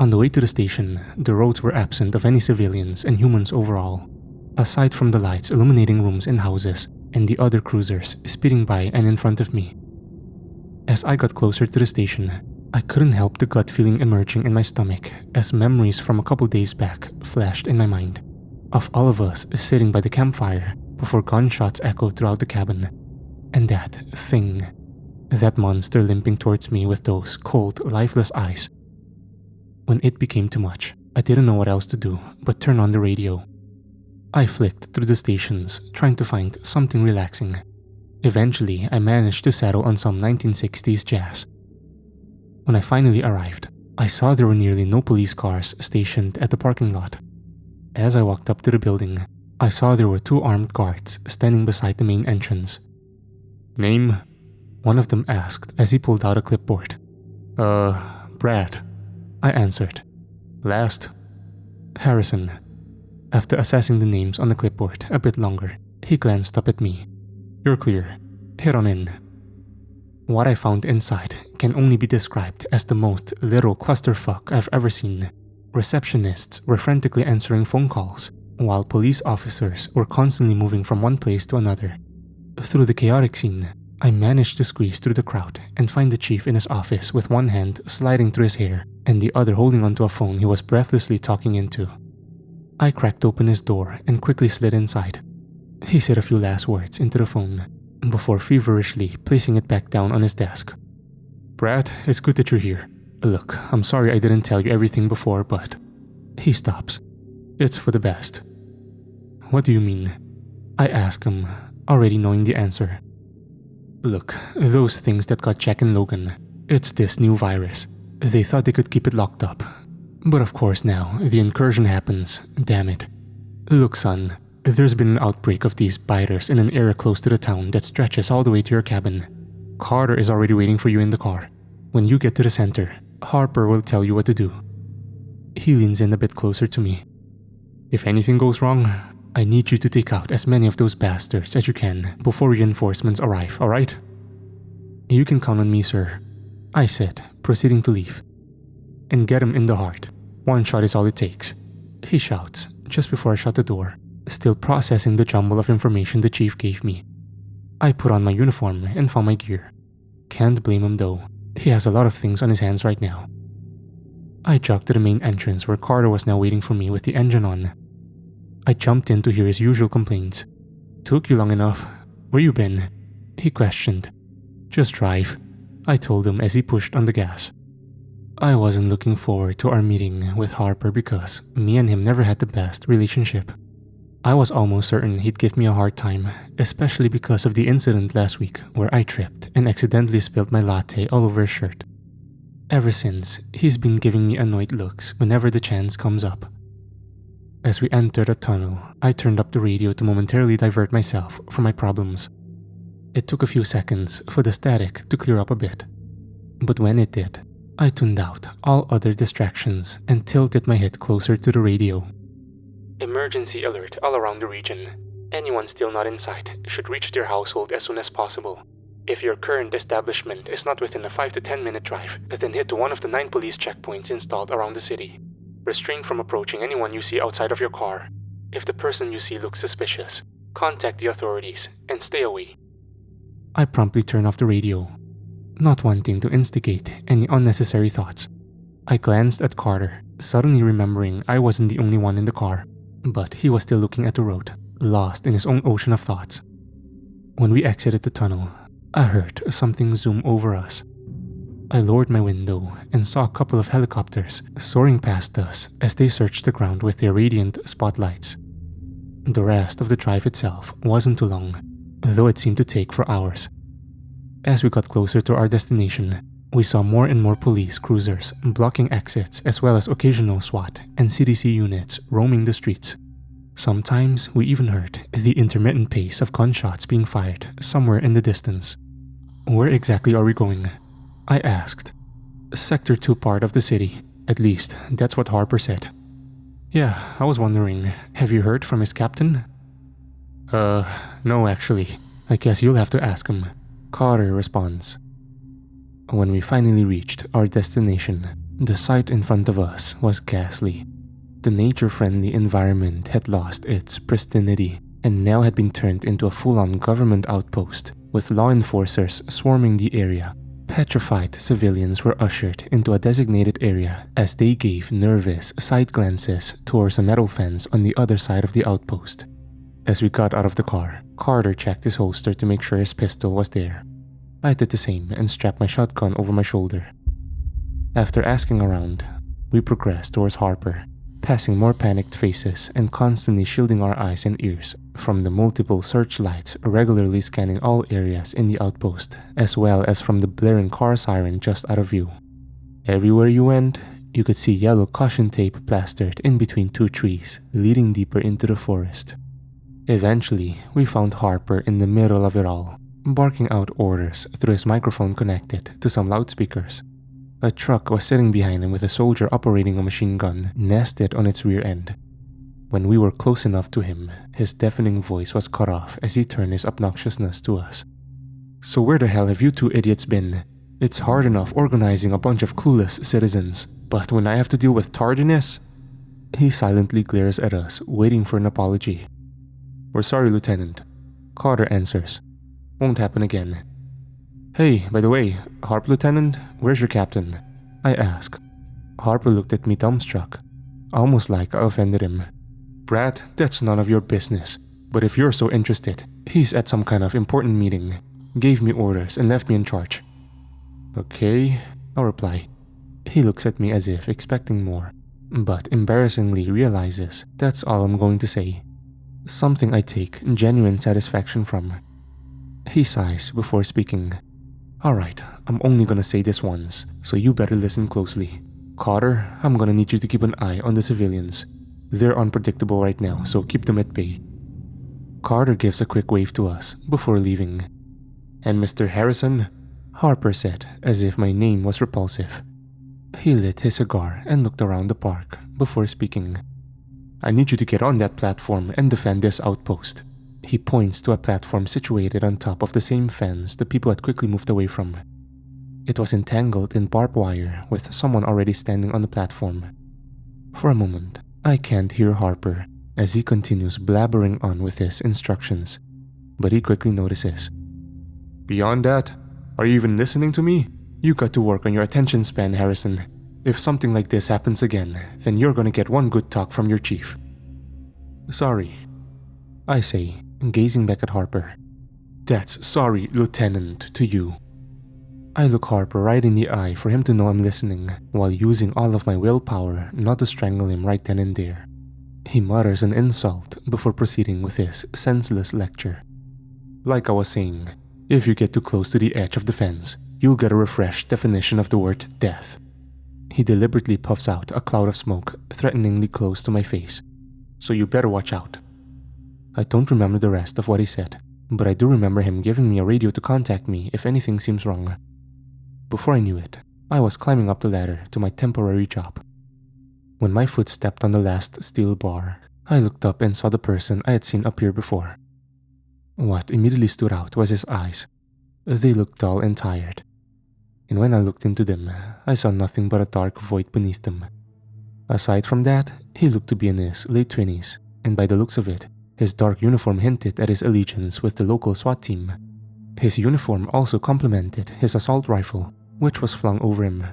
On the way to the station, the roads were absent of any civilians and humans overall, aside from the lights illuminating rooms and houses and the other cruisers speeding by and in front of me. As I got closer to the station, I couldn't help the gut feeling emerging in my stomach as memories from a couple days back flashed in my mind, of all of us sitting by the campfire before gunshots echoed throughout the cabin, and that thing, that monster limping towards me with those cold, lifeless eyes. When it became too much, I didn't know what else to do but turn on the radio. I flicked through the stations, trying to find something relaxing. Eventually, I managed to settle on some 1960s jazz. When I finally arrived, I saw there were nearly no police cars stationed at the parking lot. As I walked up to the building, I saw there were 2 armed guards standing beside the main entrance. "Name?" one of them asked as he pulled out a clipboard. Brad," I answered. "Last?" "Harrison." After assessing the names on the clipboard a bit longer, he glanced up at me. "You're clear. Head on in." What I found inside can only be described as the most literal clusterfuck I've ever seen. Receptionists were frantically answering phone calls, while police officers were constantly moving from one place to another. Through the chaotic scene, I managed to squeeze through the crowd and find the chief in his office with one hand sliding through his hair and the other holding onto a phone he was breathlessly talking into. I cracked open his door and quickly slid inside. He said a few last words into the phone before feverishly placing it back down on his desk. "Brad, it's good that you're here. Look, I'm sorry I didn't tell you everything before, but..." He stops. "It's for the best." "What do you mean?" I ask him, already knowing the answer. "Look, those things that got Jack and Logan, it's this new virus. They thought they could keep it locked up. But of course now, the incursion happens, damn it. Look son, there's been an outbreak of these biters in an area close to the town that stretches all the way to your cabin. Carter is already waiting for you in the car. When you get to the center, Harper will tell you what to do." He leans in a bit closer to me. "If anything goes wrong, I need you to take out as many of those bastards as you can before reinforcements arrive, alright?" "You can count on me, sir," I said, proceeding to leave. "And get him in the heart. One shot is all it takes," he shouts just before I shut the door, still processing the jumble of information the chief gave me. I put on my uniform and found my gear. Can't blame him though. He has a lot of things on his hands right now. I jogged to the main entrance where Carter was now waiting for me with the engine on. I jumped in to hear his usual complaints. "Took you long enough. Where you been?" he questioned. "Just drive," I told him as he pushed on the gas. I wasn't looking forward to our meeting with Harper because me and him never had the best relationship. I was almost certain he'd give me a hard time, especially because of the incident last week where I tripped and accidentally spilled my latte all over his shirt. Ever since, he's been giving me annoyed looks whenever the chance comes up. As we entered a tunnel, I turned up the radio to momentarily divert myself from my problems. It took a few seconds for the static to clear up a bit, but when it did, I tuned out all other distractions and tilted my head closer to the radio. Emergency alert all around the region. Anyone still not inside should reach their household as soon as possible. If your current establishment is not within a 5 to 10 minute drive, then head to one of the 9 police checkpoints installed around the city. Restrain from approaching anyone you see outside of your car. If the person you see looks suspicious, contact the authorities and stay away. I promptly turned off the radio, not wanting to instigate any unnecessary thoughts. I glanced at Carter, suddenly remembering I wasn't the only one in the car, but he was still looking at the road, lost in his own ocean of thoughts. When we exited the tunnel, I heard something zoom over us. I lowered my window and saw a couple of helicopters soaring past us as they searched the ground with their radiant spotlights. The rest of the drive itself wasn't too long, though it seemed to take for hours. As we got closer to our destination, we saw more and more police cruisers blocking exits as well as occasional SWAT and CDC units roaming the streets. Sometimes we even heard the intermittent pace of gunshots being fired somewhere in the distance. Where exactly are we going? I asked. Sector 2 part of the city. At least, that's what Harper said. Yeah, I was wondering, have you heard from his captain? No actually. I guess you'll have to ask him. Carter responds. When we finally reached our destination, the sight in front of us was ghastly. The nature-friendly environment had lost its pristinity and now had been turned into a full-on government outpost, with law enforcers swarming the area. Petrified civilians were ushered into a designated area as they gave nervous side glances towards a metal fence on the other side of the outpost. As we got out of the car, Carter checked his holster to make sure his pistol was there. I did the same and strapped my shotgun over my shoulder. After asking around, we progressed towards Harper, passing more panicked faces and constantly shielding our eyes and ears from the multiple searchlights regularly scanning all areas in the outpost, as well as from the blaring car siren just out of view. Everywhere you went, you could see yellow caution tape plastered in between 2 trees, leading deeper into the forest. Eventually, we found Harper in the middle of it all, barking out orders through his microphone connected to some loudspeakers. A truck was sitting behind him with a soldier operating a machine gun nested on its rear end. When we were close enough to him, his deafening voice was cut off as he turned his obnoxiousness to us. So where the hell have you 2 idiots been? It's hard enough organizing a bunch of clueless citizens, but when I have to deal with tardiness? He silently glares at us, waiting for an apology. We're sorry, Lieutenant. Carter answers. Won't happen again. Hey, by the way, Harper Lieutenant, where's your captain? I ask. Harper looked at me dumbstruck, almost like I offended him. Brad, that's none of your business. But if you're so interested, he's at some kind of important meeting. Gave me orders and left me in charge. Okay, I'll reply. He looks at me as if expecting more, but embarrassingly realizes that's all I'm going to say. Something I take genuine satisfaction from. He sighs before speaking. Alright, I'm only gonna say this once, so you better listen closely. Carter, I'm gonna need you to keep an eye on the civilians. They're unpredictable right now, so keep them at bay. Carter gives a quick wave to us before leaving. And Mr. Harrison? Harper said, as if my name was repulsive. He lit his cigar and looked around the park before speaking. I need you to get on that platform and defend this outpost. He points to a platform situated on top of the same fence the people had quickly moved away from. It was entangled in barbed wire with someone already standing on the platform. For a moment, I can't hear Harper as he continues blabbering on with his instructions, but he quickly notices. Beyond that, are you even listening to me? You got to work on your attention span, Harrison. If something like this happens again, then you're gonna get one good talk from your chief. Sorry, I say, gazing back at Harper. That's sorry, Lieutenant, to you. I look Harper right in the eye for him to know I'm listening, while using all of my willpower not to strangle him right then and there. He mutters an insult before proceeding with his senseless lecture. Like I was saying, if you get too close to the edge of the fence, you'll get a refreshed definition of the word death. He deliberately puffs out a cloud of smoke threateningly close to my face. So you better watch out. I don't remember the rest of what he said, but I do remember him giving me a radio to contact me if anything seems wrong. Before I knew it, I was climbing up the ladder to my temporary job. When my foot stepped on the last steel bar, I looked up and saw the person I had seen appear before. What immediately stood out was his eyes. They looked dull and tired. And when I looked into them, I saw nothing but a dark void beneath them. Aside from that, he looked to be in his late 20s, and by the looks of it, his dark uniform hinted at his allegiance with the local SWAT team. His uniform also complemented his assault rifle, which was flung over him.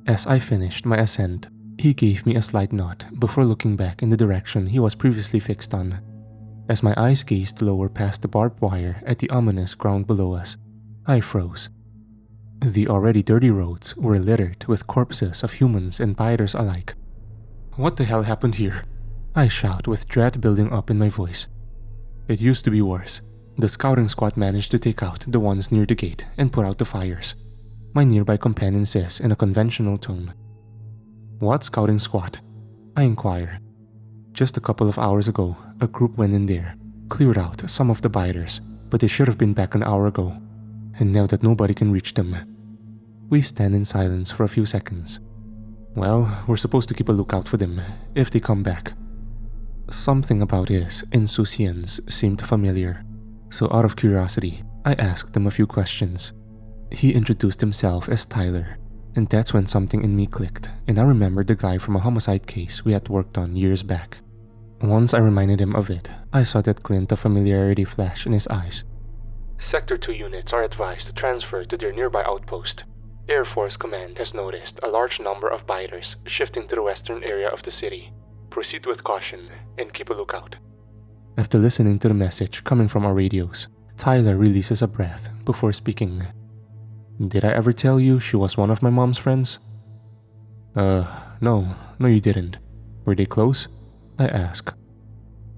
As I finished my ascent, he gave me a slight nod before looking back in the direction he was previously fixed on. As my eyes gazed lower past the barbed wire at the ominous ground below us, I froze. The already dirty roads were littered with corpses of humans and biters alike. What the hell happened here? I shout with dread building up in my voice. It used to be worse. The scouting squad managed to take out the ones near the gate and put out the fires. My nearby companion says in a conventional tone. What scouting squad? I inquire. Just a couple of hours ago, a group went in there, cleared out some of the biters, but they should have been back an hour ago. And now that nobody can reach them. We stand in silence for a few seconds. Well, we're supposed to keep a lookout for them, if they come back. Something about his insouciance seemed familiar, so out of curiosity, I asked him a few questions. He introduced himself as Tyler, and that's when something in me clicked, and I remembered the guy from a homicide case we had worked on years back. Once I reminded him of it, I saw that glint of familiarity flash in his eyes. Sector 2 units are advised to transfer to their nearby outpost. Air Force Command has noticed a large number of biters shifting to the western area of the city. Proceed with caution and keep a lookout. After listening to the message coming from our radios, Tyler releases a breath before speaking. Did I ever tell you she was one of my mom's friends? No you didn't. Were they close? I ask.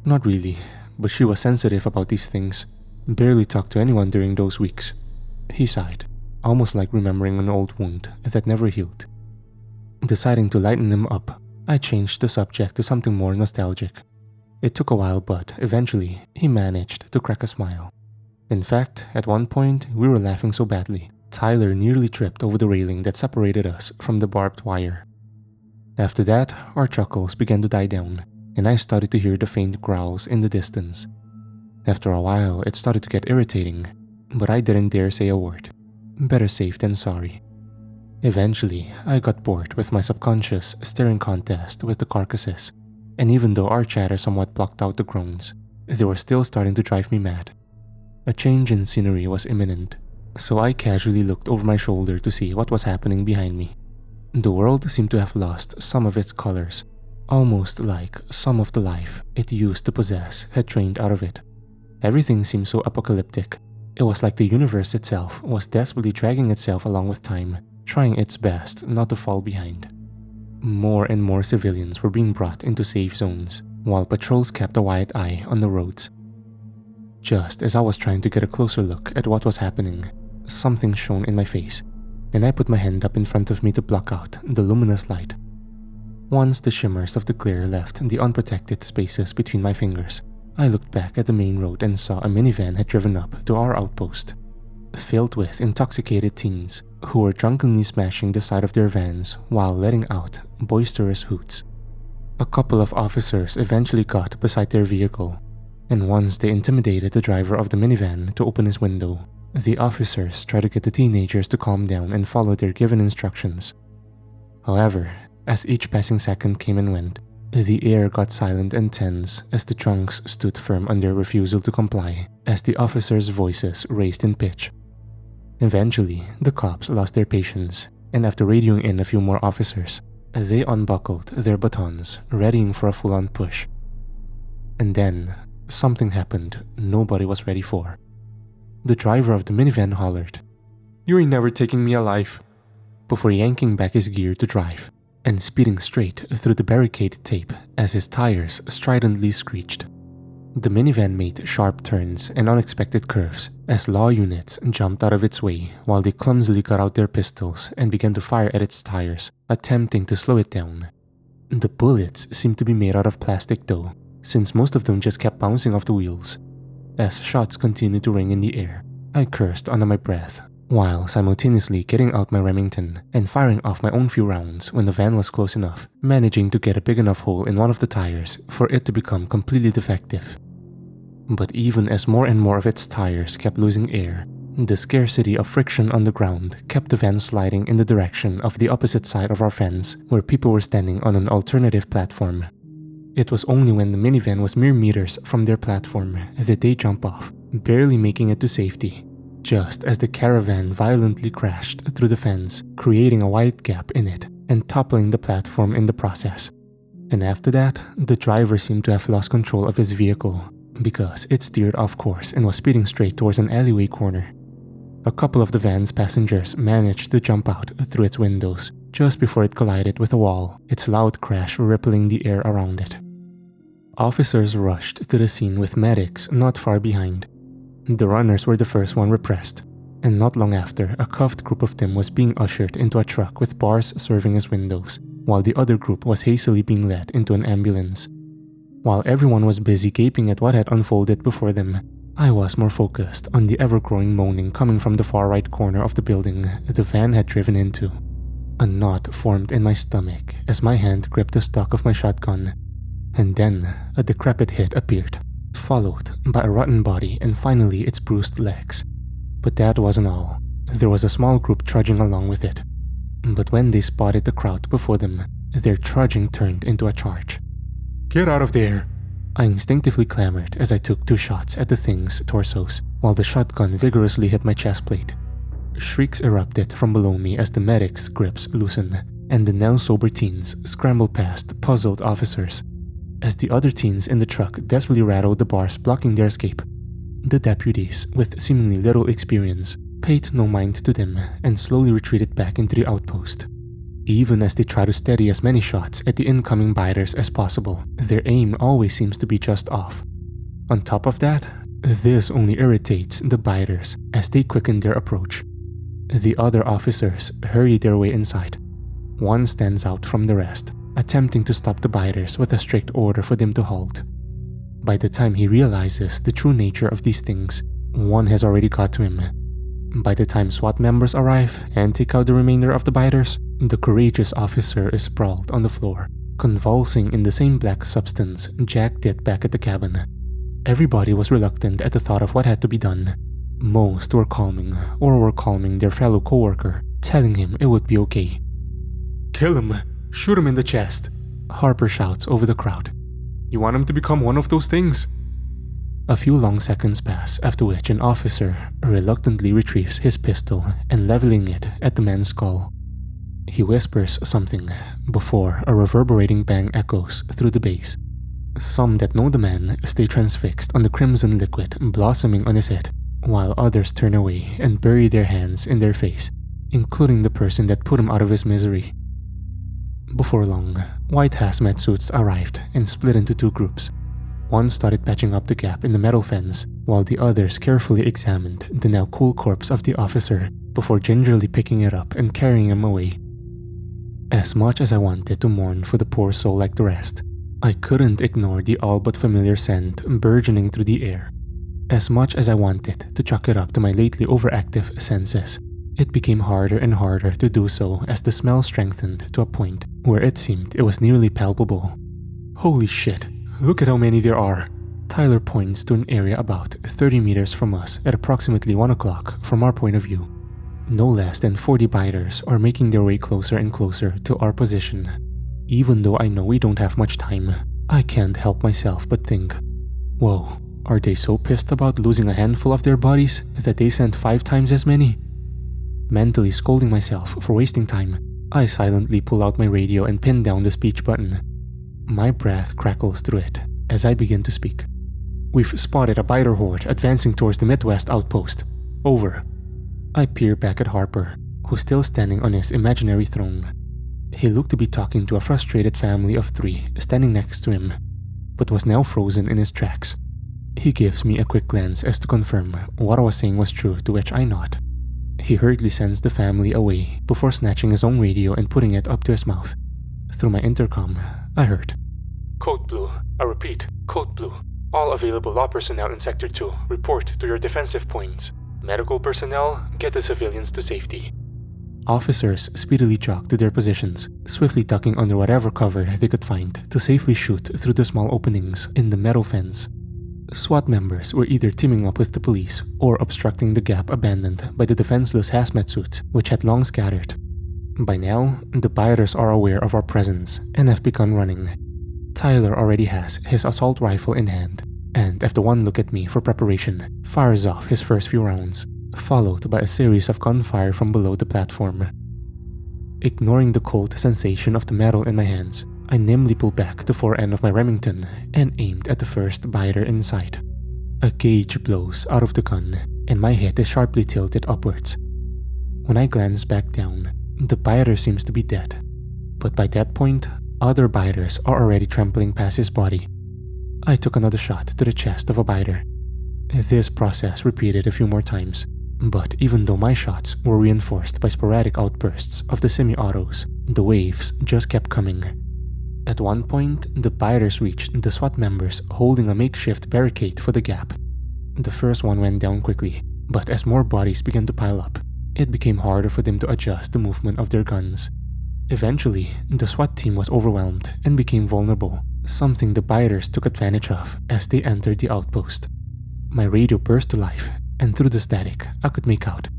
Not really, but she was sensitive about these things. Barely talked to anyone during those weeks. He sighed, almost like remembering an old wound that never healed. Deciding to lighten him up, I changed the subject to something more nostalgic. It took a while, but eventually, he managed to crack a smile. In fact, at one point, we were laughing so badly, Tyler nearly tripped over the railing that separated us from the barbed wire. After that, our chuckles began to die down, and I started to hear the faint growls in the distance. After a while, it started to get irritating, but I didn't dare say a word. Better safe than sorry. Eventually, I got bored with my subconscious staring contest with the carcasses, and even though our chatter somewhat blocked out the groans, they were still starting to drive me mad. A change in scenery was imminent, so I casually looked over my shoulder to see what was happening behind me. The world seemed to have lost some of its colors, almost like some of the life it used to possess had drained out of it. Everything seemed so apocalyptic. It was like the universe itself was desperately dragging itself along with time, trying its best not to fall behind. More and more civilians were being brought into safe zones, while patrols kept a wide eye on the roads. Just as I was trying to get a closer look at what was happening, something shone in my face, and I put my hand up in front of me to block out the luminous light. Once the shimmers of the glare left the unprotected spaces between my fingers, I looked back at the main road and saw a minivan had driven up to our outpost, filled with intoxicated teens who were drunkenly smashing the side of their vans while letting out boisterous hoots. A couple of officers eventually got beside their vehicle, and once they intimidated the driver of the minivan to open his window, the officers tried to get the teenagers to calm down and follow their given instructions. However, as each passing second came and went, the air got silent and tense as the drunks stood firm on their refusal to comply as the officers' voices raised in pitch. Eventually, the cops lost their patience, and after radioing in a few more officers, they unbuckled their batons, readying for a full-on push. And then, something happened nobody was ready for. The driver of the minivan hollered, "You ain't never taking me alive," before yanking back his gear to drive, and speeding straight through the barricade tape as his tires stridently screeched. The minivan made sharp turns and unexpected curves as law units jumped out of its way while they clumsily got out their pistols and began to fire at its tires, attempting to slow it down. The bullets seemed to be made out of plastic though, since most of them just kept bouncing off the wheels. As shots continued to ring in the air, I cursed under my breath, while simultaneously getting out my Remington and firing off my own few rounds when the van was close enough, managing to get a big enough hole in one of the tires for it to become completely defective. But even as more and more of its tires kept losing air, the scarcity of friction on the ground kept the van sliding in the direction of the opposite side of our fence where people were standing on an alternative platform. It was only when the minivan was mere meters from their platform that they jumped off, barely making it to safety, just as the caravan violently crashed through the fence, creating a wide gap in it and toppling the platform in the process. And after that, the driver seemed to have lost control of his vehicle because it steered off course and was speeding straight towards an alleyway corner. A couple of the van's passengers managed to jump out through its windows just before it collided with a wall, its loud crash rippling the air around it. Officers rushed to the scene with medics not far behind. The runners were the first one repressed, and not long after, a cuffed group of them was being ushered into a truck with bars serving as windows, while the other group was hastily being led into an ambulance. While everyone was busy gaping at what had unfolded before them, I was more focused on the ever-growing moaning coming from the far right corner of the building the van had driven into. A knot formed in my stomach as my hand gripped the stock of my shotgun, and then a decrepit head appeared, followed by a rotten body and finally its bruised legs. But that wasn't all. There was a small group trudging along with it. But when they spotted the crowd before them, their trudging turned into a charge. "Get out of there!" I instinctively clamored as I took 2 shots at the thing's torsos, while the shotgun vigorously hit my chest plate. Shrieks erupted from below me as the medic's grips loosened, and the now sober teens scrambled past puzzled officers. As the other teens in the truck desperately rattled the bars blocking their escape, the deputies, with seemingly little experience, paid no mind to them and slowly retreated back into the outpost. Even as they try to steady as many shots at the incoming biters as possible, their aim always seems to be just off. On top of that, this only irritates the biters as they quicken their approach. The other officers hurry their way inside. One stands out from the rest, attempting to stop the biters with a strict order for them to halt. By the time he realizes the true nature of these things, one has already got to him. By the time SWAT members arrive and take out the remainder of the biters, the courageous officer is sprawled on the floor, convulsing in the same black substance Jack did back at the cabin. Everybody was reluctant at the thought of what had to be done. Most were calming their fellow coworker, telling him it would be okay. "Kill him! Shoot him in the chest!" Harper shouts over the crowd. "You want him to become one of those things?" A few long seconds pass, after which an officer reluctantly retrieves his pistol and leveling it at the man's skull. He whispers something before a reverberating bang echoes through the base. Some that know the man stay transfixed on the crimson liquid blossoming on his head, while others turn away and bury their hands in their face, including the person that put him out of his misery. Before long, white hazmat suits arrived and split into 2 groups. One started patching up the gap in the metal fence, while the others carefully examined the now cool corpse of the officer before gingerly picking it up and carrying him away. As much as I wanted to mourn for the poor soul like the rest, I couldn't ignore the all but familiar scent burgeoning through the air. As much as I wanted to chalk it up to my lately overactive senses, it became harder and harder to do so as the smell strengthened to a point where it seemed it was nearly palpable. "Holy shit, look at how many there are." Tyler points to an area about 30 meters from us at approximately 1 o'clock from our point of view. No less than 40 biters are making their way closer and closer to our position. Even though I know we don't have much time, I can't help myself but think, whoa, are they so pissed about losing a handful of their bodies that they sent 5 times as many? Mentally scolding myself for wasting time, I silently pull out my radio and pin down the speech button. My breath crackles through it as I begin to speak. "We've spotted a biter horde advancing towards the Midwest outpost. Over." I peer back at Harper, who's still standing on his imaginary throne. He looked to be talking to a frustrated family of 3 standing next to him, but was now frozen in his tracks. He gives me a quick glance as to confirm what I was saying was true, to which I nod. He hurriedly sends the family away before snatching his own radio and putting it up to his mouth. Through my intercom, I heard, Code Blue. I repeat, Code Blue. All available law personnel in Sector 2, report to your defensive points. Medical personnel, get the civilians to safety. Officers speedily jogged to their positions, swiftly ducking under whatever cover they could find to safely shoot through the small openings in the metal fence. SWAT members were either teaming up with the police or obstructing the gap abandoned by the defenseless hazmat suits which had long scattered. By now, the buyers are aware of our presence and have begun running. Tyler already has his assault rifle in hand, and after one look at me for preparation, fires off his first few rounds, followed by a series of gunfire from below the platform. Ignoring the cold sensation of the metal in my hands, I nimbly pulled back the fore-end of my Remington and aimed at the first biter in sight. A gauge blows out of the gun, and my head is sharply tilted upwards. When I glance back down, the biter seems to be dead, but by that point, other biters are already trampling past his body. I took another shot to the chest of a biter. This process repeated a few more times, but even though my shots were reinforced by sporadic outbursts of the semi-autos, the waves just kept coming. At one point, the biters reached the SWAT members holding a makeshift barricade for the gap. The first one went down quickly, but as more bodies began to pile up, it became harder for them to adjust the movement of their guns. Eventually, the SWAT team was overwhelmed and became vulnerable, something the biters took advantage of as they entered the outpost. My radio burst to life, and through the static, I could make out,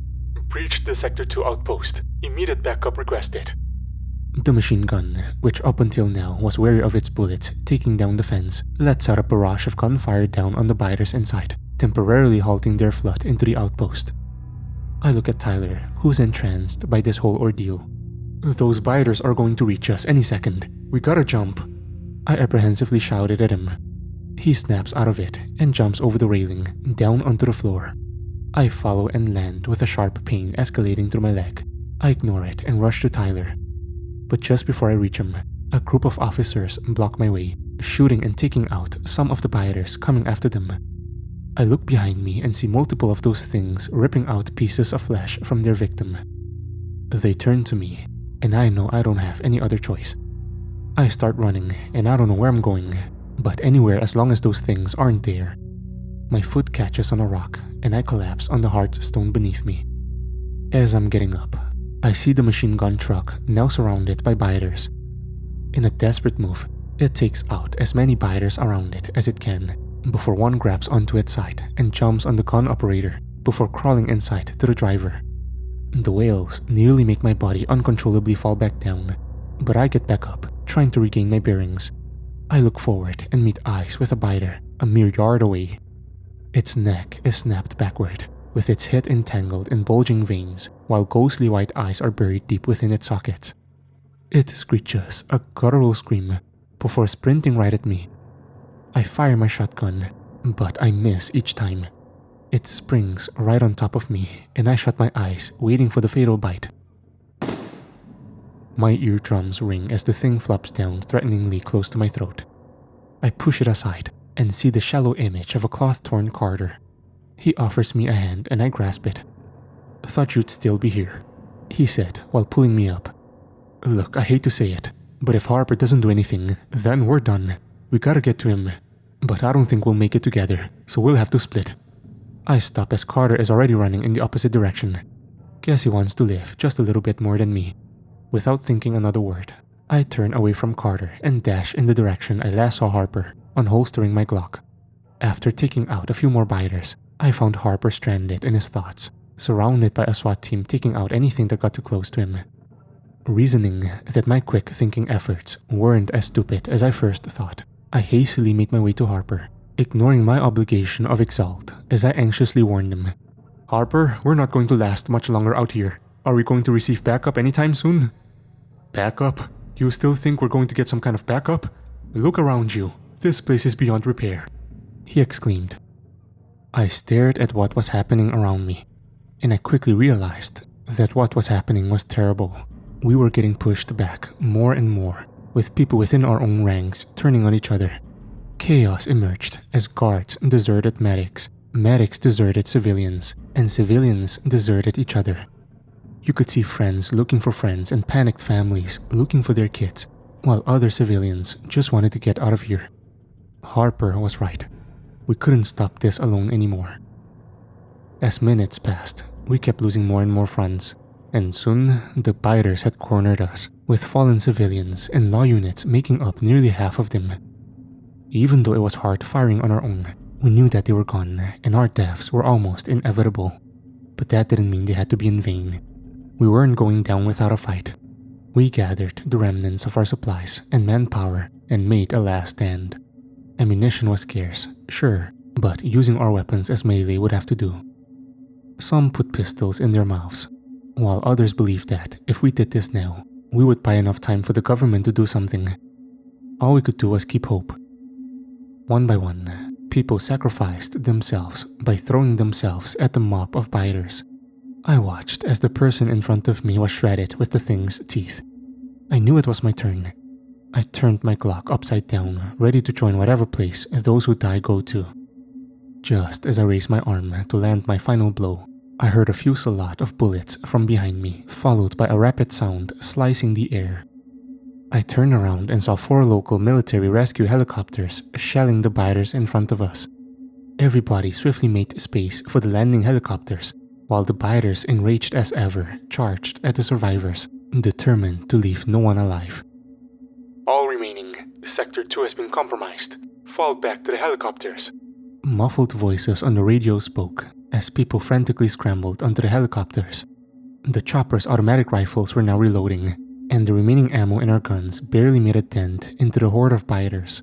Breach the Sector 2 outpost. Immediate backup requested. The machine gun, which up until now was wary of its bullets taking down the fence, lets out a barrage of gunfire down on the biters inside, temporarily halting their flood into the outpost. I look at Tyler, who's entranced by this whole ordeal. Those biters are going to reach us any second. We gotta jump. I apprehensively shouted at him. He snaps out of it and jumps over the railing, down onto the floor. I follow and land with a sharp pain escalating through my leg. I ignore it and rush to Tyler. But just before I reach him, a group of officers block my way, shooting and taking out some of the biters coming after them. I look behind me and see multiple of those things ripping out pieces of flesh from their victim. They turn to me, and I know I don't have any other choice. I start running, and I don't know where I'm going, but anywhere as long as those things aren't there. My foot catches on a rock, and I collapse on the hard stone beneath me. As I'm getting up, I see the machine gun truck now surrounded by biters. In a desperate move, it takes out as many biters around it as it can, before one grabs onto its side and jumps on the gun operator before crawling inside to the driver. The wails nearly make my body uncontrollably fall back down, but I get back up, trying to regain my bearings. I look forward and meet eyes with a biter a mere yard away. Its neck is snapped backward, with its head entangled in bulging veins, while ghostly white eyes are buried deep within its sockets. It screeches a guttural scream before sprinting right at me. I fire my shotgun, but I miss each time. It springs right on top of me, and I shut my eyes, waiting for the fatal bite. My eardrums ring as the thing flops down threateningly close to my throat. I push it aside and see the shallow image of a cloth-torn Carter. He offers me a hand and I grasp it. "Thought you'd still be here," he said while pulling me up. "Look, I hate to say it, but if Harper doesn't do anything, then we're done. We gotta get to him. But I don't think we'll make it together, so we'll have to split." I stop as Carter is already running in the opposite direction. Guess he wants to live just a little bit more than me. Without thinking another word, I turn away from Carter and dash in the direction I last saw Harper, unholstering my Glock. After taking out a few more biters, I found Harper stranded in his thoughts, surrounded by a SWAT team taking out anything that got too close to him. Reasoning that my quick thinking efforts weren't as stupid as I first thought, I hastily made my way to Harper, ignoring my obligation of Exalt as I anxiously warned him. "Harper, we're not going to last much longer out here. Are we going to receive backup anytime soon?" "Backup? You still think we're going to get some kind of backup? Look around you. This place is beyond repair," he exclaimed. I stared at what was happening around me, and I quickly realized that what was happening was terrible. We were getting pushed back more and more, with people within our own ranks turning on each other. Chaos emerged as guards deserted medics, medics deserted civilians, and civilians deserted each other. You could see friends looking for friends and panicked families looking for their kids, while other civilians just wanted to get out of here. Harper was right. We couldn't stop this alone anymore. As minutes passed, we kept losing more and more fronts, and soon the biters had cornered us, with fallen civilians and law units making up nearly half of them. Even though it was hard firing on our own, we knew that they were gone and our deaths were almost inevitable. But that didn't mean they had to be in vain. We weren't going down without a fight. We gathered the remnants of our supplies and manpower and made a last stand. Ammunition was scarce, sure, but using our weapons as melee would have to do. Some put pistols in their mouths, while others believed that if we did this now, we would buy enough time for the government to do something. All we could do was keep hope. One by one, people sacrificed themselves by throwing themselves at the mob of biters. I watched as the person in front of me was shredded with the thing's teeth. I knew it was my turn. I turned my Glock upside down, ready to join whatever place those who die go to. Just as I raised my arm to land my final blow, I heard a fusillade of bullets from behind me, followed by a rapid sound slicing the air. I turned around and saw 4 local military rescue helicopters shelling the biters in front of us. Everybody swiftly made space for the landing helicopters, while the biters, enraged as ever, charged at the survivors, determined to leave no one alive. All remaining, Sector 2 has been compromised. Fall back to the helicopters. Muffled voices on the radio spoke as people frantically scrambled onto the helicopters. The chopper's automatic rifles were now reloading, and the remaining ammo in our guns barely made a dent into the horde of biters.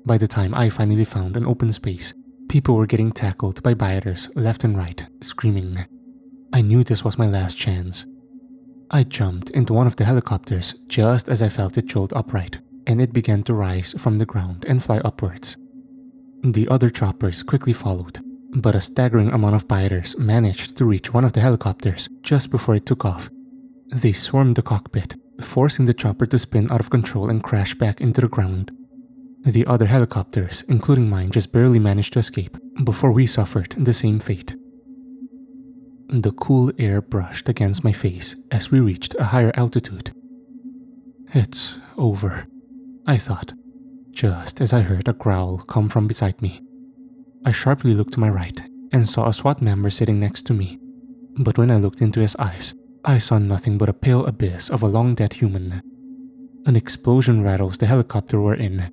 By the time I finally found an open space, people were getting tackled by biters left and right, screaming. I knew this was my last chance. I jumped into one of the helicopters just as I felt it jolt upright, and it began to rise from the ground and fly upwards. The other choppers quickly followed, but a staggering amount of biters managed to reach one of the helicopters just before it took off. They swarmed the cockpit, forcing the chopper to spin out of control and crash back into the ground. The other helicopters, including mine, just barely managed to escape before we suffered the same fate. The cool air brushed against my face as we reached a higher altitude. It's over, I thought, just as I heard a growl come from beside me. I sharply looked to my right and saw a SWAT member sitting next to me, but when I looked into his eyes, I saw nothing but a pale abyss of a long-dead human. An explosion rattles the helicopter we're in.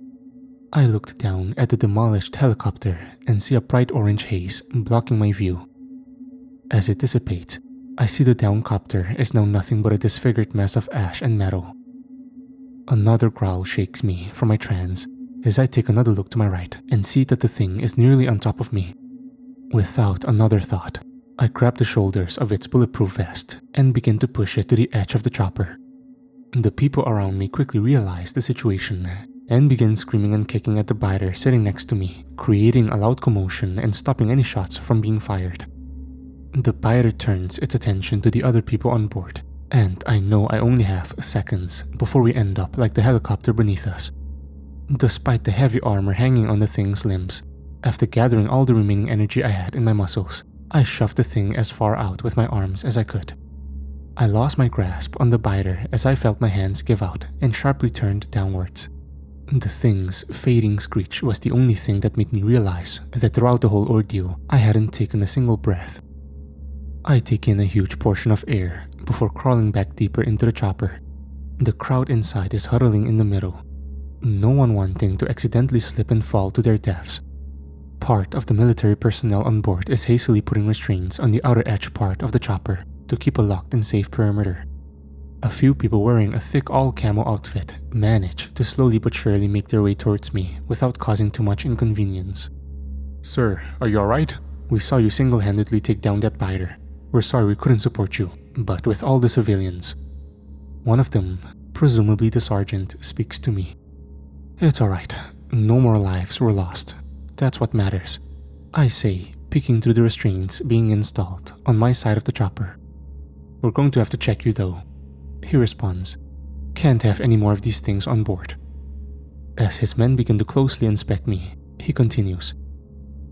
I looked down at the demolished helicopter and see a bright orange haze blocking my view. As it dissipates, I see the downcopter is now nothing but a disfigured mess of ash and metal. Another growl shakes me from my trance as I take another look to my right and see that the thing is nearly on top of me. Without another thought, I grab the shoulders of its bulletproof vest and begin to push it to the edge of the chopper. The people around me quickly realize the situation and begin screaming and kicking at the biter sitting next to me, creating a loud commotion and stopping any shots from being fired. The biter turns its attention to the other people on board, and I know I only have seconds before we end up like the helicopter beneath us. Despite the heavy armor hanging on the thing's limbs, after gathering all the remaining energy I had in my muscles, I shoved the thing as far out with my arms as I could. I lost my grasp on the biter as I felt my hands give out and sharply turned downwards. The thing's fading screech was the only thing that made me realize that throughout the whole ordeal, I hadn't taken a single breath. I take in a huge portion of air before crawling back deeper into the chopper. The crowd inside is huddling in the middle, no one wanting to accidentally slip and fall to their deaths. Part of the military personnel on board is hastily putting restraints on the outer edge part of the chopper to keep a locked and safe perimeter. A few people wearing a thick all-camo outfit manage to slowly but surely make their way towards me without causing too much inconvenience. "Sir, are you alright? We saw you single-handedly take down that biter. We're sorry we couldn't support you, but with all the civilians." One of them, presumably the sergeant, speaks to me. "It's alright. No more lives were lost. That's what matters," I say, peeking through the restraints being installed on my side of the chopper. "We're going to have to check you though." he responds. Can't have any more of these things on board. As his men begin to closely inspect me, he continues.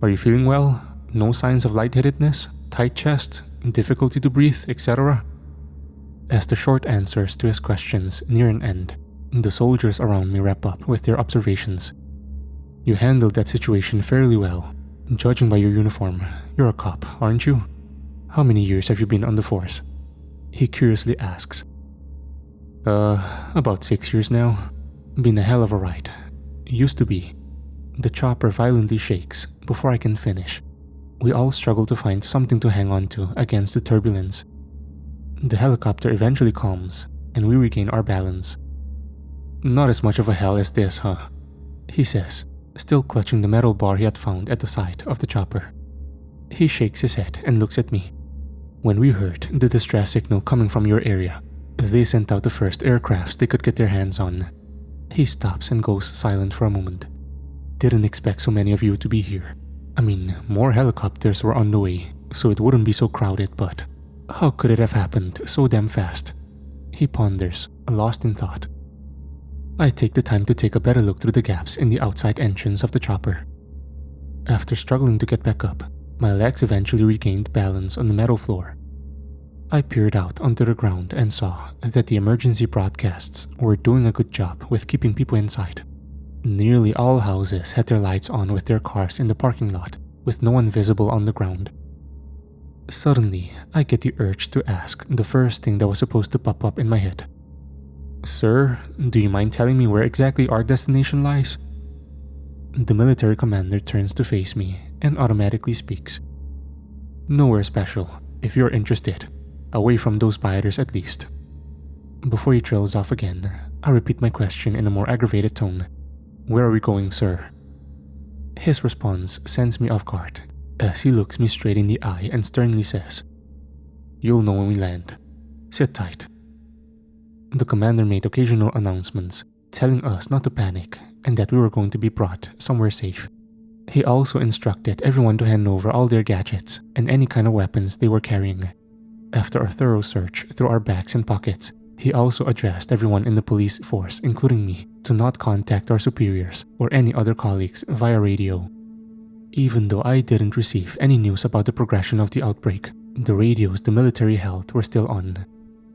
Are you feeling well? No signs of lightheadedness, tight chest, difficulty to breathe, etc.? As the short answers to his questions near an end, the soldiers around me wrap up with their observations. You handled that situation fairly well. Judging by your uniform, you're a cop, aren't you? How many years have you been on the force? He curiously asks. About 6 years now. Been a hell of a ride. Used to be. The chopper violently shakes before I can finish. We all struggle to find something to hang on to against the turbulence. The helicopter eventually calms, and we regain our balance. Not as much of a hell as this, huh? He says, still clutching the metal bar he had found at the side of the chopper. He shakes his head and looks at me. When we heard the distress signal coming from your area, they sent out the first aircrafts they could get their hands on. He stops and goes silent for a moment. Didn't expect so many of you to be here. I mean, more helicopters were on the way, so it wouldn't be so crowded, but how could it have happened so damn fast? He ponders, lost in thought. I take the time to take a better look through the gaps in the outside entrance of the chopper. After struggling to get back up, my legs eventually regained balance on the metal floor. I peered out onto the ground and saw that the emergency broadcasts were doing a good job with keeping people inside. Nearly all houses had their lights on with their cars in the parking lot, with no one visible on the ground. Suddenly, I get the urge to ask the first thing that was supposed to pop up in my head. Sir, do you mind telling me where exactly our destination lies? The military commander turns to face me and automatically speaks. Nowhere special, if you're interested. Away from those biters at least. Before he trails off again, I repeat my question in a more aggravated tone. Where are we going, sir? His response sends me off guard, as he looks me straight in the eye and sternly says, You'll know when we land. Sit tight. The commander made occasional announcements, telling us not to panic and that we were going to be brought somewhere safe. He also instructed everyone to hand over all their gadgets and any kind of weapons they were carrying. After a thorough search through our bags and pockets, he also addressed everyone in the police force, including me, to not contact our superiors or any other colleagues via radio. Even though I didn't receive any news about the progression of the outbreak, the radios the military held were still on.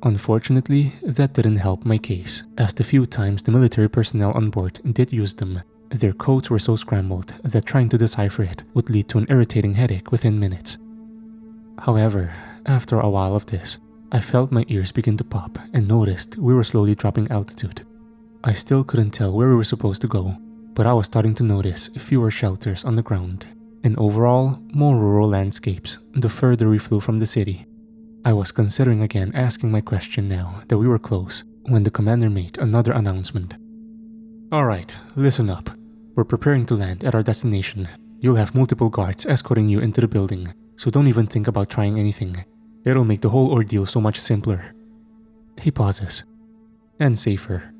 Unfortunately, that didn't help my case, as the few times the military personnel on board did use them, their codes were so scrambled that trying to decipher it would lead to an irritating headache within minutes. However, after a while of this, I felt my ears begin to pop and noticed we were slowly dropping altitude. I still couldn't tell where we were supposed to go, but I was starting to notice fewer shelters on the ground, and overall, more rural landscapes the further we flew from the city. I was considering again asking my question now that we were close, when the commander made another announcement. Alright, listen up. We're preparing to land at our destination. You'll have multiple guards escorting you into the building, so don't even think about trying anything. It'll make the whole ordeal so much simpler. He pauses. And safer.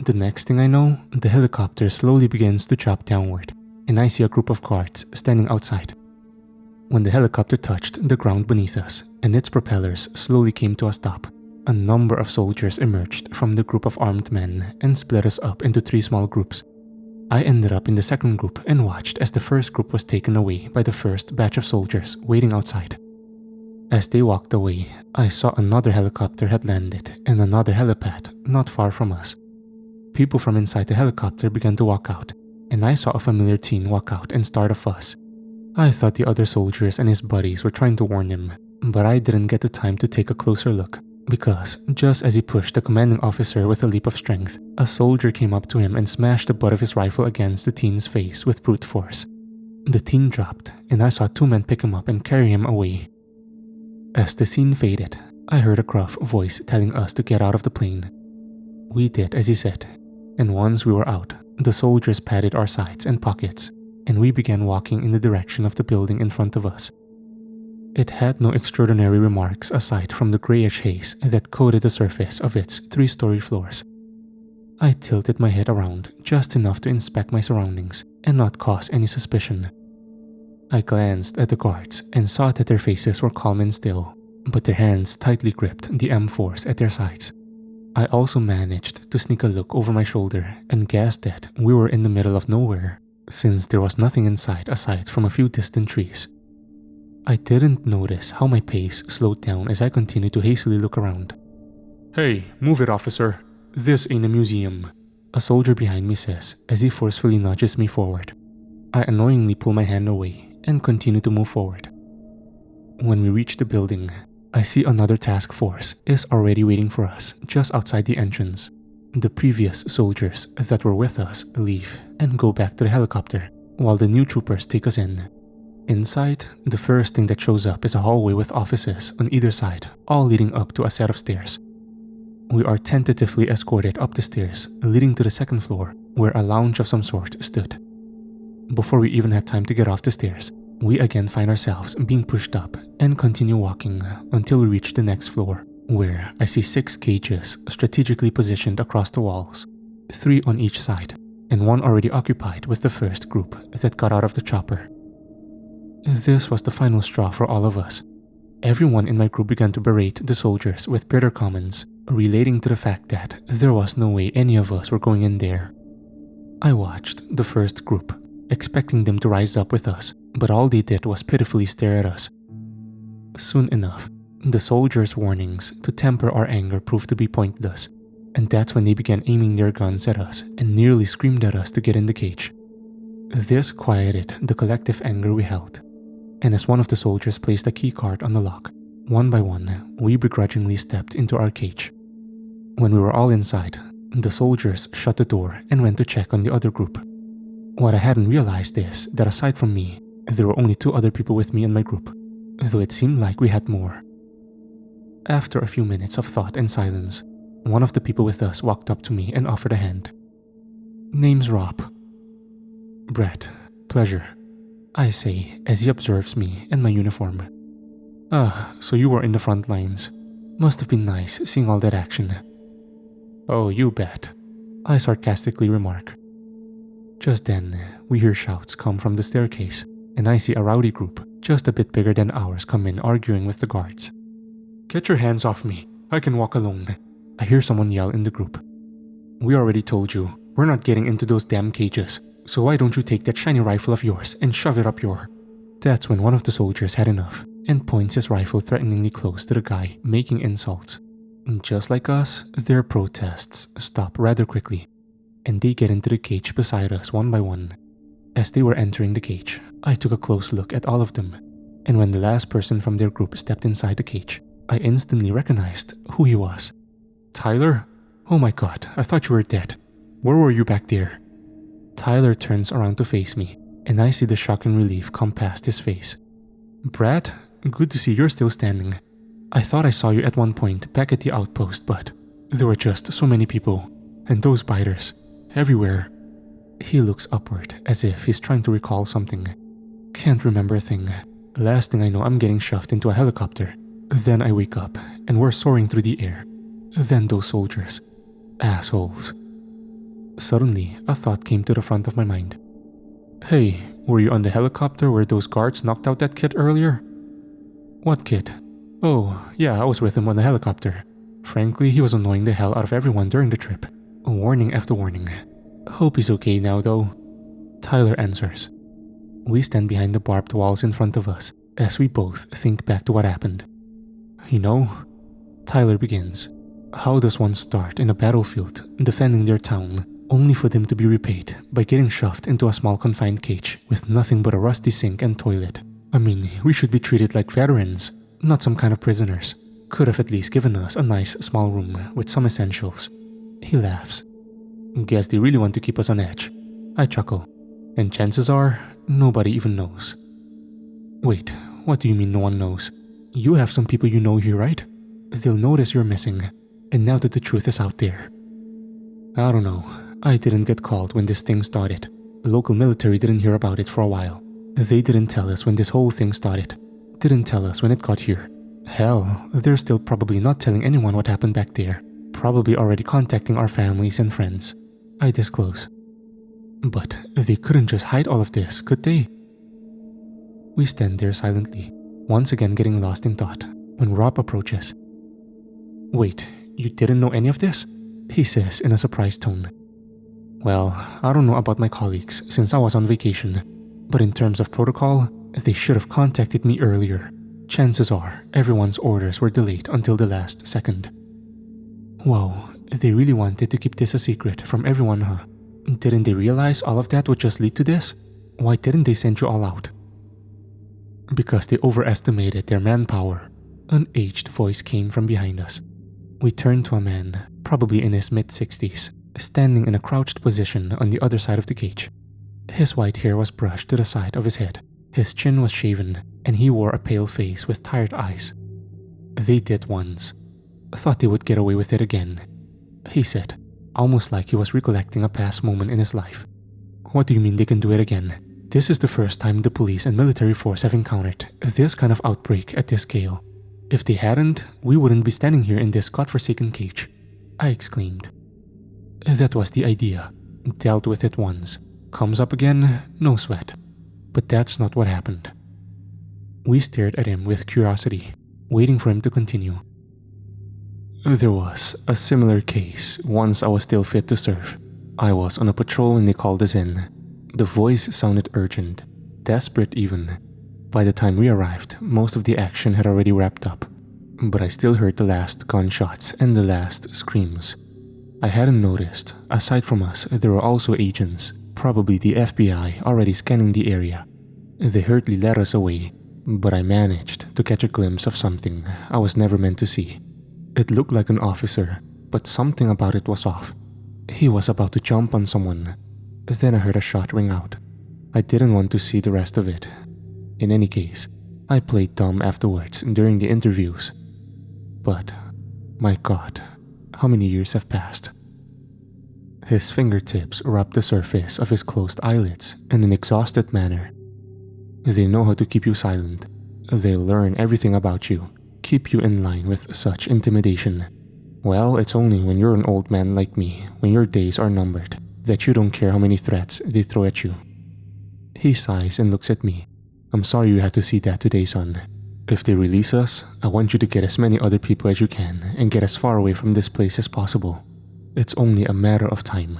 The next thing I know, the helicopter slowly begins to chop downward, and I see a group of guards standing outside. When the helicopter touched the ground beneath us, and its propellers slowly came to a stop, a number of soldiers emerged from the group of armed men and split us up into 3 small groups. I ended up in the second group and watched as the first group was taken away by the first batch of soldiers waiting outside. As they walked away, I saw another helicopter had landed and another helipad not far from us. People from inside the helicopter began to walk out, and I saw a familiar teen walk out and start a fuss. I thought the other soldiers and his buddies were trying to warn him, but I didn't get the time to take a closer look, because just as he pushed the commanding officer with a leap of strength, a soldier came up to him and smashed the butt of his rifle against the teen's face with brute force. The teen dropped, and I saw 2 men pick him up and carry him away. As the scene faded, I heard a gruff voice telling us to get out of the plane. We did as he said, and once we were out, the soldiers patted our sides and pockets, and we began walking in the direction of the building in front of us. It had no extraordinary remarks aside from the grayish haze that coated the surface of its 3-story floors. I tilted my head around just enough to inspect my surroundings and not cause any suspicion. I glanced at the guards and saw that their faces were calm and still, but their hands tightly gripped the M4s at their sides, I also managed to sneak a look over my shoulder and guessed that we were in the middle of nowhere, since there was nothing in sight aside from a few distant trees. I didn't notice how my pace slowed down as I continued to hastily look around. "Hey, move it, officer. This ain't a museum," a soldier behind me says as he forcefully nudges me forward. I annoyingly pull my hand away and continue to move forward. When we reach the building, I see another task force is already waiting for us just outside the entrance. The previous soldiers that were with us leave and go back to the helicopter, while the new troopers take us in. Inside, the first thing that shows up is a hallway with offices on either side, all leading up to a set of stairs. We are tentatively escorted up the stairs leading to the second floor, where a lounge of some sort stood. Before we even had time to get off the stairs, we again find ourselves being pushed up and continue walking until we reach the next floor, where I see 6 cages strategically positioned across the walls, 3 on each side, and 1 already occupied with the first group that got out of the chopper. This was the final straw for all of us. Everyone in my group began to berate the soldiers with bitter comments, relating to the fact that there was no way any of us were going in there. I watched the first group, expecting them to rise up with us, but all they did was pitifully stare at us. Soon enough, the soldiers' warnings to temper our anger proved to be pointless, and that's when they began aiming their guns at us and nearly screamed at us to get in the cage. This quieted the collective anger we held, and as one of the soldiers placed a key card on the lock, one by one, we begrudgingly stepped into our cage. When we were all inside, the soldiers shut the door and went to check on the other group. What I hadn't realized is that aside from me, there were only 2 other people with me in my group, though it seemed like we had more. After a few minutes of thought and silence, one of the people with us walked up to me and offered a hand. "Name's Rob." "Brett, pleasure," I say as he observes me and my uniform. "Ah, so you were in the front lines. Must have been nice seeing all that action." "Oh, you bet," I sarcastically remark. Just then, we hear shouts come from the staircase, and I see a rowdy group, just a bit bigger than ours, come in arguing with the guards. "Get your hands off me, I can walk alone," I hear someone yell in the group. "We already told you, we're not getting into those damn cages, so why don't you take that shiny rifle of yours and shove it up your..." That's when one of the soldiers had enough and points his rifle threateningly close to the guy making insults. Just like us, their protests stop rather quickly, and they get into the cage beside us one by one. As they were entering the cage, I took a close look at all of them, and when the last person from their group stepped inside the cage, I instantly recognized who he was. "Tyler? Oh my god, I thought you were dead. Where were you back there?" Tyler turns around to face me, and I see the shock and relief come past his face. "Brad, good to see you're still standing. I thought I saw you at one point back at the outpost, but there were just so many people, and those biters, everywhere." He looks upward as if he's trying to recall something. "Can't remember a thing. Last thing I know, I'm getting shoved into a helicopter. Then I wake up, and we're soaring through the air. Then those soldiers. Assholes." Suddenly, a thought came to the front of my mind. "Hey, were you on the helicopter where those guards knocked out that kid earlier?" "What kid?" "Oh, yeah, I was with him on the helicopter. Frankly, he was annoying the hell out of everyone during the trip. Warning after warning. Hope he's okay now, though." Tyler answers. We stand behind the barbed walls in front of us as we both think back to what happened. "You know," Tyler begins, "how does one start in a battlefield defending their town only for them to be repaid by getting shoved into a small confined cage with nothing but a rusty sink and toilet? I mean, we should be treated like veterans, not some kind of prisoners. Could have at least given us a nice small room with some essentials." He laughs. "Guess they really want to keep us on edge." I chuckle. "And chances are, nobody even knows." "Wait, what do you mean no one knows? You have some people you know here, right? They'll notice you're missing, and now that the truth is out there." "I don't know. I didn't get called when this thing started. The local military didn't hear about it for a while. They didn't tell us when this whole thing started. Didn't tell us when it got here. Hell, they're still probably not telling anyone what happened back there. Probably already contacting our families and friends," I disclose. "But they couldn't just hide all of this, could they?" We stand there silently, once again getting lost in thought, when Rob approaches. "Wait, You didn't know any of this? He says in a surprised tone. Well, I don't know about my colleagues since I was on vacation, but in terms of protocol, they should have contacted me earlier. Chances are everyone's orders were delayed until the last second. Whoa, they really wanted to keep this a secret from everyone, huh? Didn't they realize all of that would just lead to this? Why didn't they send you all out? Because they overestimated their manpower. An aged voice came from behind us. We turned to a man, probably in his mid-60s, standing in a crouched position on the other side of the cage. His white hair was brushed to the side of his head. His chin was shaven, and he wore a pale face with tired eyes. They did once. Thought they would get away with it again, he said, almost like he was recollecting a past moment in his life. What do you mean they can do it again? This is the first time the police and military force have encountered this kind of outbreak at this scale. If they hadn't, we wouldn't be standing here in this godforsaken cage, I exclaimed. That was the idea. Dealt with it once. Comes up again, no sweat. But that's not what happened. We stared at him with curiosity, waiting for him to continue. There was a similar case once I was still fit to serve. I was on a patrol when they called us in. The voice sounded urgent, desperate even. By the time we arrived, most of the action had already wrapped up, but I still heard the last gunshots and the last screams. I hadn't noticed, aside from us, there were also agents, probably the FBI, already scanning the area. They hurriedly led us away, but I managed to catch a glimpse of something I was never meant to see. It looked like an officer, but something about it was off. He was about to jump on someone. Then I heard a shot ring out. I didn't want to see the rest of it. In any case, I played dumb afterwards during the interviews. But, my God, how many years have passed? His fingertips rubbed the surface of his closed eyelids in an exhausted manner. They know how to keep you silent. They'll learn everything about you, keep you in line with such intimidation. Well, it's only when you're an old man like me, when your days are numbered, that you don't care how many threats they throw at you. He sighs and looks at me. I'm sorry you had to see that today, son. If they release us, I want you to get as many other people as you can and get as far away from this place as possible. It's only a matter of time.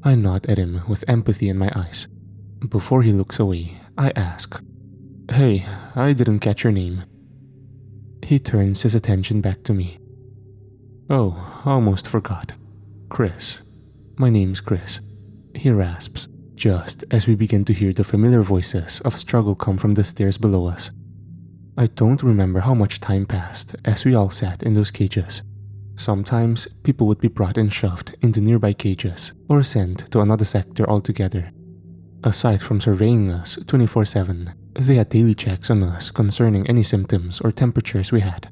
I nod at him with empathy in my eyes. Before he looks away, I ask, Hey, I didn't catch your name. He turns his attention back to me. Oh, almost forgot. Chris. My name's Chris. He rasps, just as we begin to hear the familiar voices of struggle come from the stairs below us. I don't remember how much time passed as we all sat in those cages. Sometimes people would be brought and shoved into nearby cages or sent to another sector altogether. Aside from surveying us 24/7, they had daily checks on us concerning any symptoms or temperatures we had.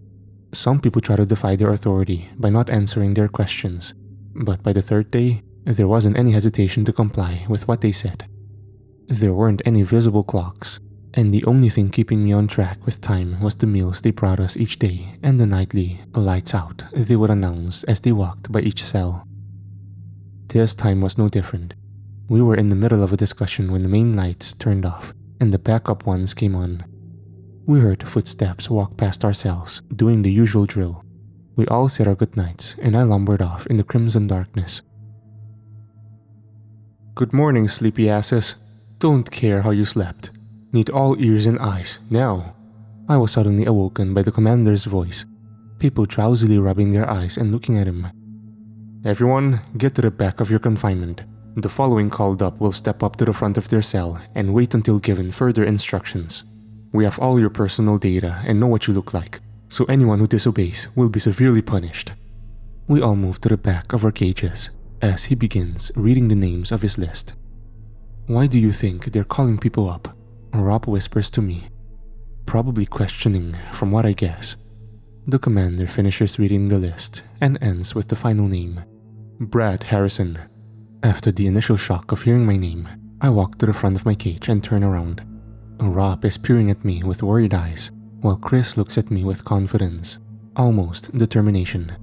Some people try to defy their authority by not answering their questions, but by the third day, there wasn't any hesitation to comply with what they said. There weren't any visible clocks, and the only thing keeping me on track with time was the meals they brought us each day and the nightly lights out they would announce as they walked by each cell. This time was no different. We were in the middle of a discussion when the main lights turned off and the backup ones came on. We heard footsteps walk past our cells, doing the usual drill. We all said our goodnights, and I lumbered off in the crimson darkness. Good morning, sleepy asses. Don't care how you slept. Need all ears and eyes, now. I was suddenly awoken by the commander's voice. People drowsily rubbing their eyes and looking at him. Everyone, get to the back of your confinement. The following called up will step up to the front of their cell and wait until given further instructions. We have all your personal data and know what you look like, so anyone who disobeys will be severely punished. We all move to the back of our cages as he begins reading the names of his list. Why do you think they're calling people up? Rob whispers to me, probably questioning from what I guess. The commander finishes reading the list and ends with the final name, Brad Harrison. After the initial shock of hearing my name, I walk to the front of my cage and turn around. Rob is peering at me with worried eyes, while Chris looks at me with confidence, almost determination.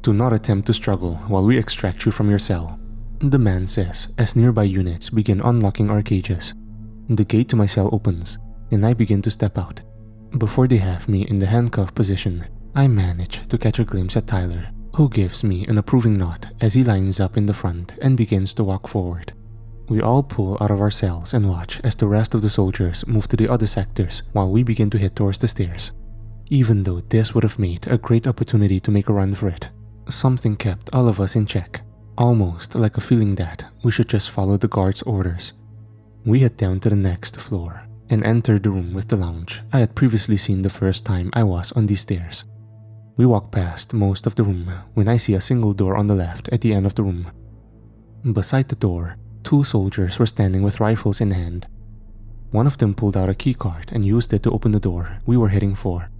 Do not attempt to struggle while we extract you from your cell, the man says as nearby units begin unlocking our cages. The gate to my cell opens, and I begin to step out. Before they have me in the handcuff position, I manage to catch a glimpse at Tyler, who gives me an approving nod as he lines up in the front and begins to walk forward. We all pull out of our cells and watch as the rest of the soldiers move to the other sectors while we begin to head towards the stairs. Even though this would have made a great opportunity to make a run for it, something kept all of us in check, almost like a feeling that we should just follow the guard's orders. We head down to the next floor and enter the room with the lounge I had previously seen the first time I was on these stairs. We walk past most of the room when I see a single door on the left at the end of the room. Beside the door, 2 soldiers were standing with rifles in hand. One of them pulled out a keycard and used it to open the door we were heading for.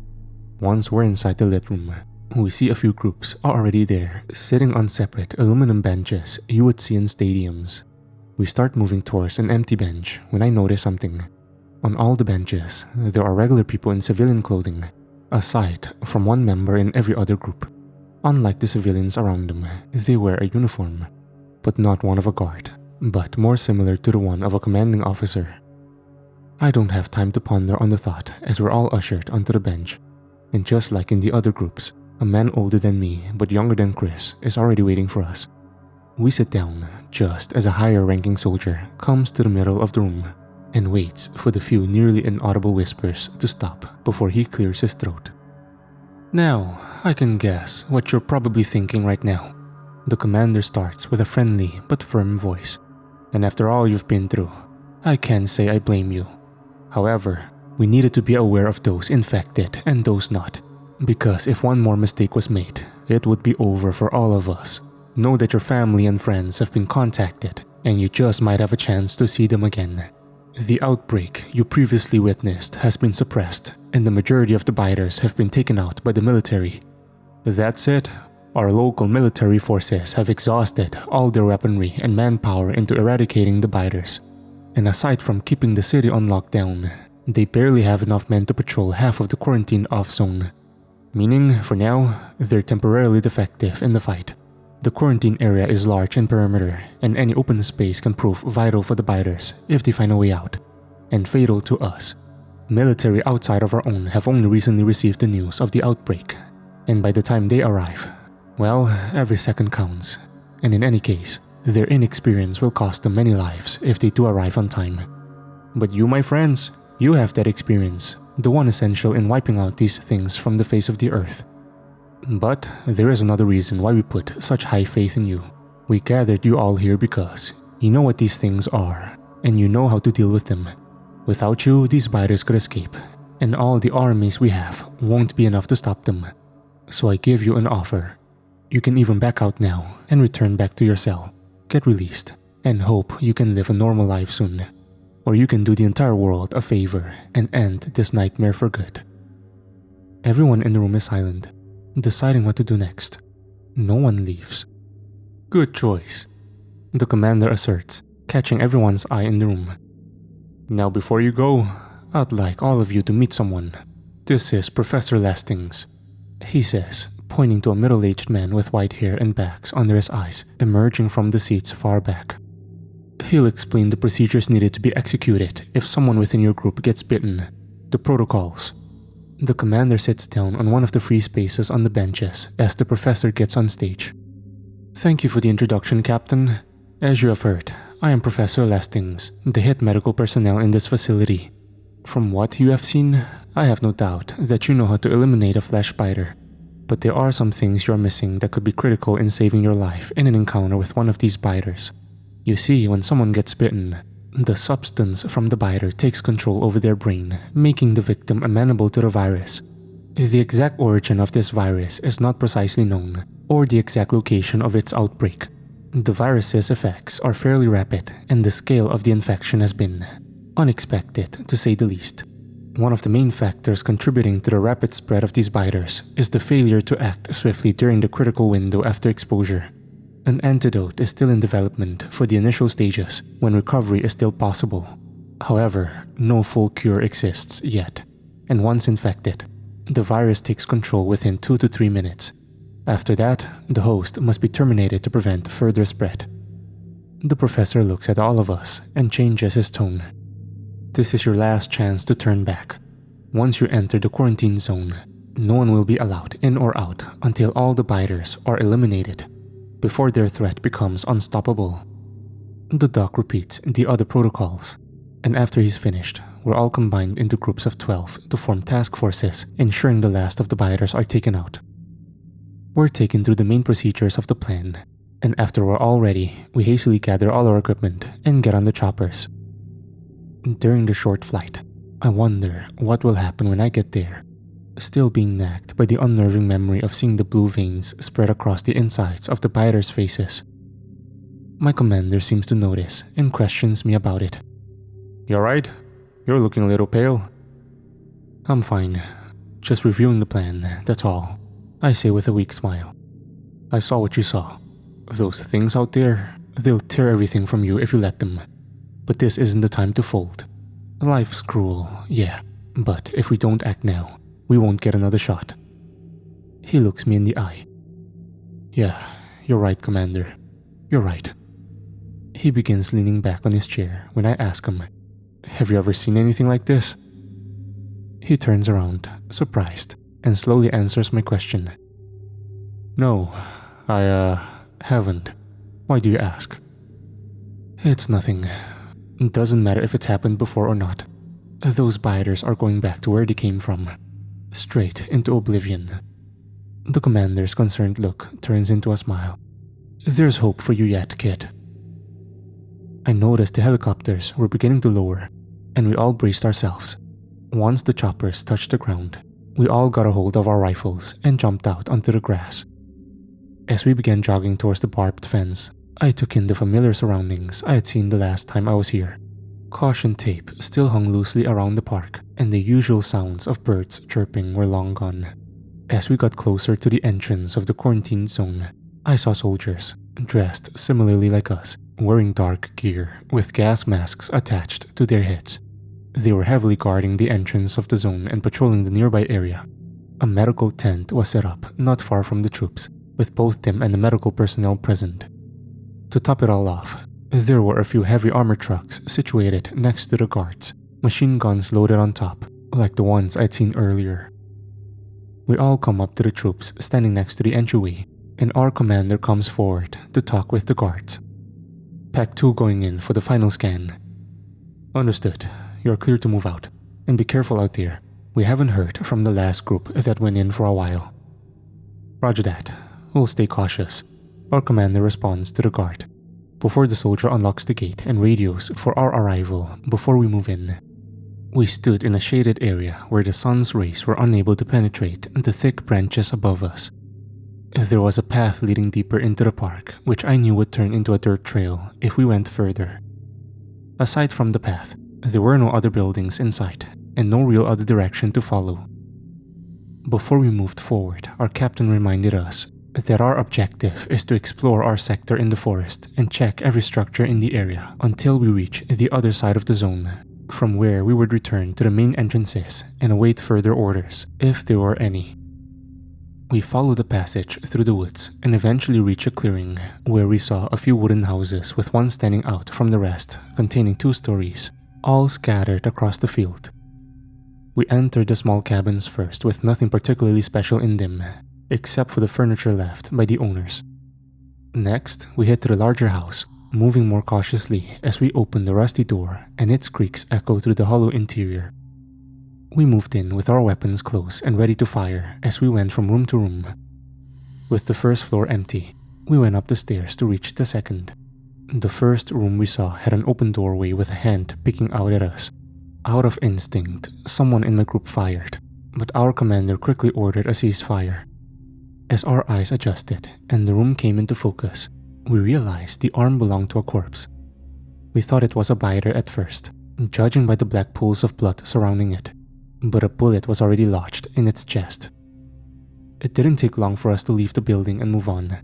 Once we're inside the lit room, we see a few groups are already there, sitting on separate aluminum benches you would see in stadiums. We start moving towards an empty bench when I notice something. On all the benches, there are regular people in civilian clothing, aside from one member in every other group. Unlike the civilians around them, they wear a uniform, but not one of a guard, but more similar to the one of a commanding officer. I don't have time to ponder on the thought as we're all ushered onto the bench, and just like in the other groups, a man older than me but younger than Chris is already waiting for us. We sit down just as a higher-ranking soldier comes to the middle of the room and waits for the few nearly inaudible whispers to stop before he clears his throat. Now, I can guess what you're probably thinking right now. The commander starts with a friendly but firm voice. And after all you've been through, I can't say I blame you. However, we needed to be aware of those infected and those not, because if one more mistake was made, it would be over for all of us. Know that your family and friends have been contacted, and you just might have a chance to see them again. The outbreak you previously witnessed has been suppressed, and the majority of the biters have been taken out by the military. That said, our local military forces have exhausted all their weaponry and manpower into eradicating the biters. And aside from keeping the city on lockdown, they barely have enough men to patrol half of the quarantined off zone. Meaning, for now, they're temporarily defective in the fight. The quarantine area is large in perimeter, and any open space can prove vital for the biters if they find a way out, and fatal to us. Military outside of our own have only recently received the news of the outbreak, and by the time they arrive, well, every second counts, and in any case, their inexperience will cost them many lives if they do arrive on time. But you, my friends, you have that experience, the one essential in wiping out these things from the face of the earth. But there is another reason why we put such high faith in you. We gathered you all here because you know what these things are, and you know how to deal with them. Without you, these biters could escape, and all the armies we have won't be enough to stop them. So I give you an offer. You can even back out now and return back to your cell, get released, and hope you can live a normal life soon. Or you can do the entire world a favor and end this nightmare for good. Everyone in the room is silent, deciding what to do next. No one leaves. Good choice, the commander asserts, catching everyone's eye in the room. Now before you go, I'd like all of you to meet someone. This is Professor Lastings, he says, pointing to a middle-aged man with white hair and bags under his eyes emerging from the seats far back. He'll explain the procedures needed to be executed if someone within your group gets bitten, the protocols. The commander sits down on one of the free spaces on the benches as the professor gets on stage. Thank you for the introduction, Captain. As you have heard, I am Professor Lastings, the head medical personnel in this facility. From what you have seen, I have no doubt that you know how to eliminate a flesh biter. But there are some things you're missing that could be critical in saving your life in an encounter with one of these biters. You see, when someone gets bitten, the substance from the biter takes control over their brain, making the victim amenable to the virus. The exact origin of this virus is not precisely known, or the exact location of its outbreak. The virus's effects are fairly rapid, and the scale of the infection has been unexpected, to say the least. One of the main factors contributing to the rapid spread of these biters is the failure to act swiftly during the critical window after exposure. An antidote is still in development for the initial stages when recovery is still possible. However, no full cure exists yet, and once infected, the virus takes control within 2 to 3 minutes. After that, the host must be terminated to prevent further spread. The professor looks at all of us and changes his tone. This is your last chance to turn back. Once you enter the quarantine zone, No one will be allowed in or out until all the biters are eliminated, before their threat becomes unstoppable. The doc repeats the other protocols, and after he's finished, we're all combined into groups of 12 to form task forces, ensuring the last of the biters are taken out. We're taken through the main procedures of the plan, and after we're all ready, we hastily gather all our equipment and get on the choppers. During the short flight, I wonder what will happen when I get there, still being nagged by the unnerving memory of seeing the blue veins spread across the insides of the biters' faces. My commander seems to notice and questions me about it. You alright? You're looking a little pale. I'm fine. Just reviewing the plan, that's all, I say with a weak smile. I saw what you saw. Those things out there, they'll tear everything from you if you let them. But this isn't the time to fold. Life's cruel, yeah, but if we don't act now, we won't get another shot. He looks me in the eye. Yeah, you're right, Commander. You're right. He begins leaning back on his chair when I ask him, have you ever seen anything like this? He turns around, surprised, and slowly answers my question. No, I haven't. Why do you ask? It's nothing. It doesn't matter if it's happened before or not. Those biters are going back to where they came from. Straight into oblivion. The commander's concerned look turns into a smile. There's hope for you yet, kid. I noticed the helicopters were beginning to lower, and we all braced ourselves. Once the choppers touched the ground, we all got a hold of our rifles and jumped out onto the grass. As we began jogging towards the barbed fence, I took in the familiar surroundings I had seen the last time I was here. Caution tape still hung loosely around the park, and the usual sounds of birds chirping were long gone. As we got closer to the entrance of the quarantine zone, I saw soldiers, dressed similarly like us, wearing dark gear with gas masks attached to their heads. They were heavily guarding the entrance of the zone and patrolling the nearby area. A medical tent was set up not far from the troops, with both them and the medical personnel present. To top it all off, there were a few heavy armor trucks situated next to the guards, machine guns loaded on top, like the ones I'd seen earlier. We all come up to the troops standing next to the entryway, and our commander comes forward to talk with the guards. Pack 2 going in for the final scan. Understood. You're clear to move out. And be careful out there. We haven't heard from the last group that went in for a while. Roger that. We'll stay cautious. Our commander responds to the guard, before the soldier unlocks the gate and radios for our arrival before we move in. We stood in a shaded area where the sun's rays were unable to penetrate the thick branches above us. There was a path leading deeper into the park, which I knew would turn into a dirt trail if we went further. Aside from the path, there were no other buildings in sight, and no real other direction to follow. Before we moved forward, our captain reminded us that our objective is to explore our sector in the forest and check every structure in the area until we reach the other side of the zone, from where we would return to the main entrances and await further orders, if there were any. We followed the passage through the woods and eventually reached a clearing where we saw a few wooden houses with one standing out from the rest, containing 2 stories, all scattered across the field. We entered the small cabins first with nothing particularly special in them, except for the furniture left by the owners. Next, we head to the larger house, moving more cautiously as we opened the rusty door and its creaks echo through the hollow interior. We moved in with our weapons close and ready to fire as we went from room to room. With the first floor empty, we went up the stairs to reach the second. The first room we saw had an open doorway with a hand picking out at us. Out of instinct, someone in my group fired, but our commander quickly ordered a ceasefire. As our eyes adjusted and the room came into focus, we realized the arm belonged to a corpse. We thought it was a biter at first, judging by the black pools of blood surrounding it, but a bullet was already lodged in its chest. It didn't take long for us to leave the building and move on.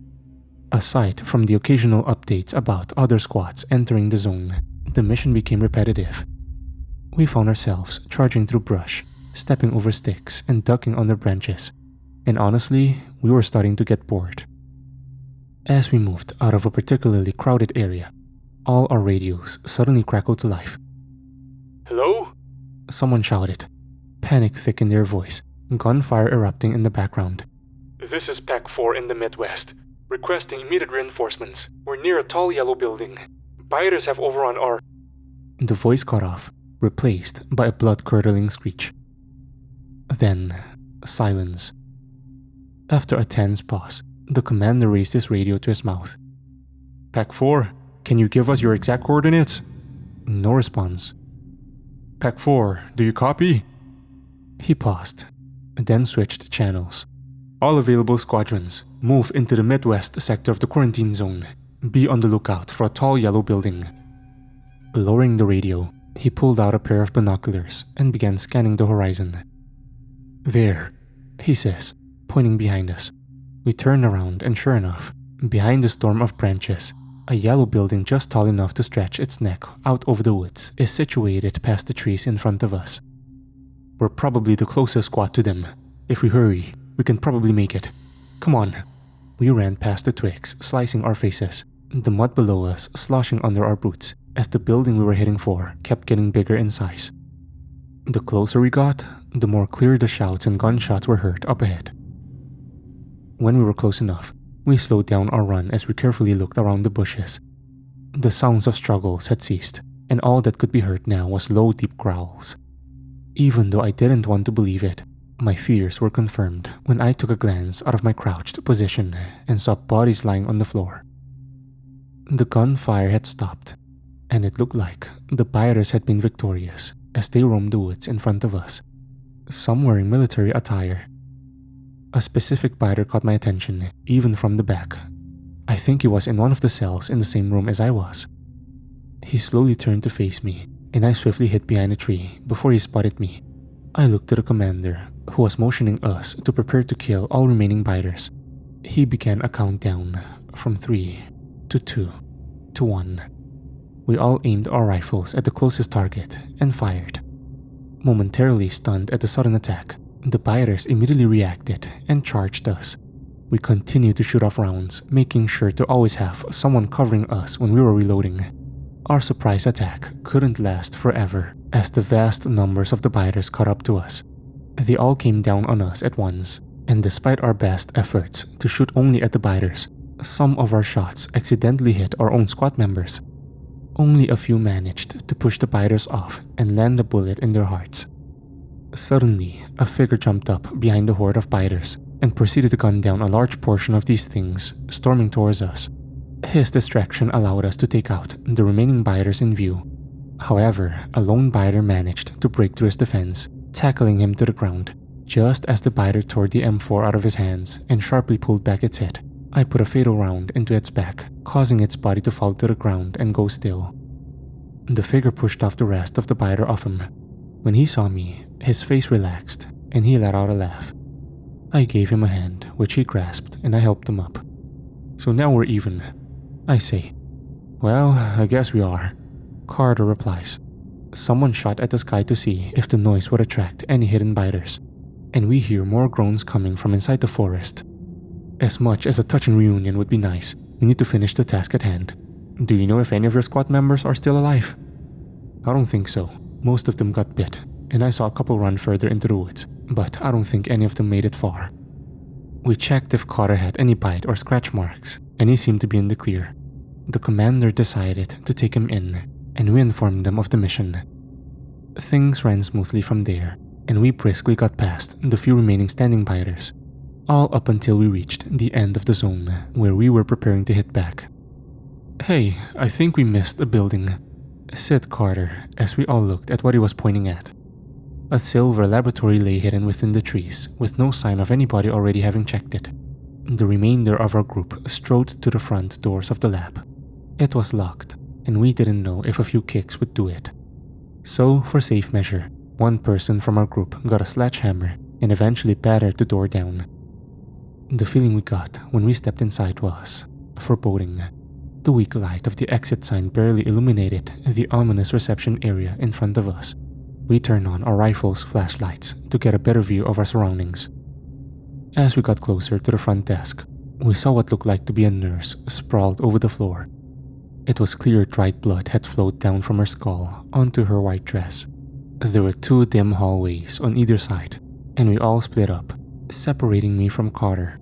Aside from the occasional updates about other squads entering the zone, the mission became repetitive. We found ourselves trudging through brush, stepping over sticks and ducking under branches, and honestly, we were starting to get bored. As we moved out of a particularly crowded area, all our radios suddenly crackled to life. Hello? Someone shouted, panic thick in their voice, gunfire erupting in the background. This is Pack 4 in the Midwest. Requesting immediate reinforcements. We're near a tall yellow building. Biters have overrun our... The voice cut off, replaced by a blood-curdling screech. Then, silence. After a tense pause, the commander raised his radio to his mouth. Pack 4, can you give us your exact coordinates? No response. Pack 4, do you copy? He paused, then switched channels. All available squadrons, move into the Midwest sector of the quarantine zone. Be on the lookout for a tall yellow building. Lowering the radio, he pulled out a pair of binoculars and began scanning the horizon. There, he says, pointing behind us. We turn around and sure enough, behind the storm of branches, a yellow building just tall enough to stretch its neck out over the woods is situated past the trees in front of us. We're probably the closest squad to them. If we hurry, we can probably make it. Come on. We ran past the twigs, slicing our faces, the mud below us sloshing under our boots as the building we were heading for kept getting bigger in size. The closer we got, the more clear the shouts and gunshots were heard up ahead. When we were close enough, we slowed down our run as we carefully looked around the bushes. The sounds of struggles had ceased, and all that could be heard now was low, deep growls. Even though I didn't want to believe it, my fears were confirmed when I took a glance out of my crouched position and saw bodies lying on the floor. The gunfire had stopped, and it looked like the biters had been victorious as they roamed the woods in front of us, some wearing military attire. A specific biter caught my attention, even from the back. I think he was in one of the cells in the same room as I was. He slowly turned to face me, and I swiftly hid behind a tree before he spotted me. I looked to the commander, who was motioning us to prepare to kill all remaining biters. He began a countdown from 3 to 2 to 1. We all aimed our rifles at the closest target and fired. Momentarily stunned at the sudden attack, the biters immediately reacted and charged us. We continued to shoot off rounds, making sure to always have someone covering us when we were reloading. Our surprise attack couldn't last forever as the vast numbers of the biters caught up to us. They all came down on us at once, and despite our best efforts to shoot only at the biters, some of our shots accidentally hit our own squad members. Only a few managed to push the biters off and land a bullet in their hearts. Suddenly, a figure jumped up behind the horde of biters and proceeded to gun down a large portion of these things storming towards us. His distraction allowed us to take out the remaining biters in view. However, a lone biter managed to break through his defense, tackling him to the ground. Just as the biter tore the M4 out of his hands and sharply pulled back its head, I put a fatal round into its back, causing its body to fall to the ground and go still. The figure pushed off the rest of the biter off him. When he saw me, his face relaxed and he let out a laugh. I gave him a hand, which he grasped, and I helped him up. So now we're even, I say. Well, I guess we are. Carter replies. Someone shot at the sky to see if the noise would attract any hidden biters, and we hear more groans coming from inside the forest. As much as a touching reunion would be nice, we need to finish the task at hand. Do you know if any of your squad members are still alive? I don't think so. Most of them got bit, and I saw a couple run further into the woods, but I don't think any of them made it far. We checked if Carter had any bite or scratch marks, and he seemed to be in the clear. The commander decided to take him in, and we informed them of the mission. Things ran smoothly from there, and we briskly got past the few remaining standing biters, all up until we reached the end of the zone where we were preparing to hit back. Hey, I think we missed a building, said Carter as we all looked at what he was pointing at. A silver laboratory lay hidden within the trees with no sign of anybody already having checked it. The remainder of our group strode to the front doors of the lab. It was locked, and we didn't know if a few kicks would do it. So, for safe measure, one person from our group got a sledgehammer and eventually battered the door down. The feeling we got when we stepped inside was foreboding. The weak light of the exit sign barely illuminated the ominous reception area in front of us. We turned on our rifles' flashlights to get a better view of our surroundings. As we got closer to the front desk, we saw what looked like to be a nurse sprawled over the floor. It was clear dried blood had flowed down from her skull onto her white dress. There were 2 dim hallways on either side, and we all split up, separating me from Carter.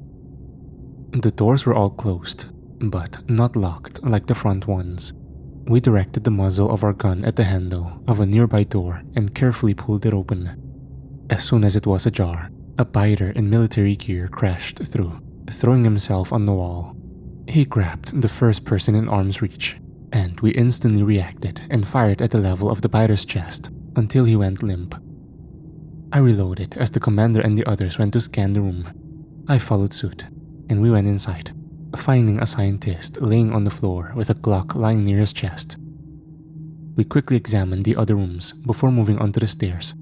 The doors were all closed, but not locked like the front ones. We directed the muzzle of our gun at the handle of a nearby door and carefully pulled it open. As soon as it was ajar, a biter in military gear crashed through, throwing himself on the wall. He grabbed the first person in arm's reach, and we instantly reacted and fired at the level of the biter's chest until he went limp. I reloaded as the commander and the others went to scan the room. I followed suit, and we went inside, finding a scientist laying on the floor with a Glock lying near his chest. We quickly examined the other rooms before moving onto the stairs.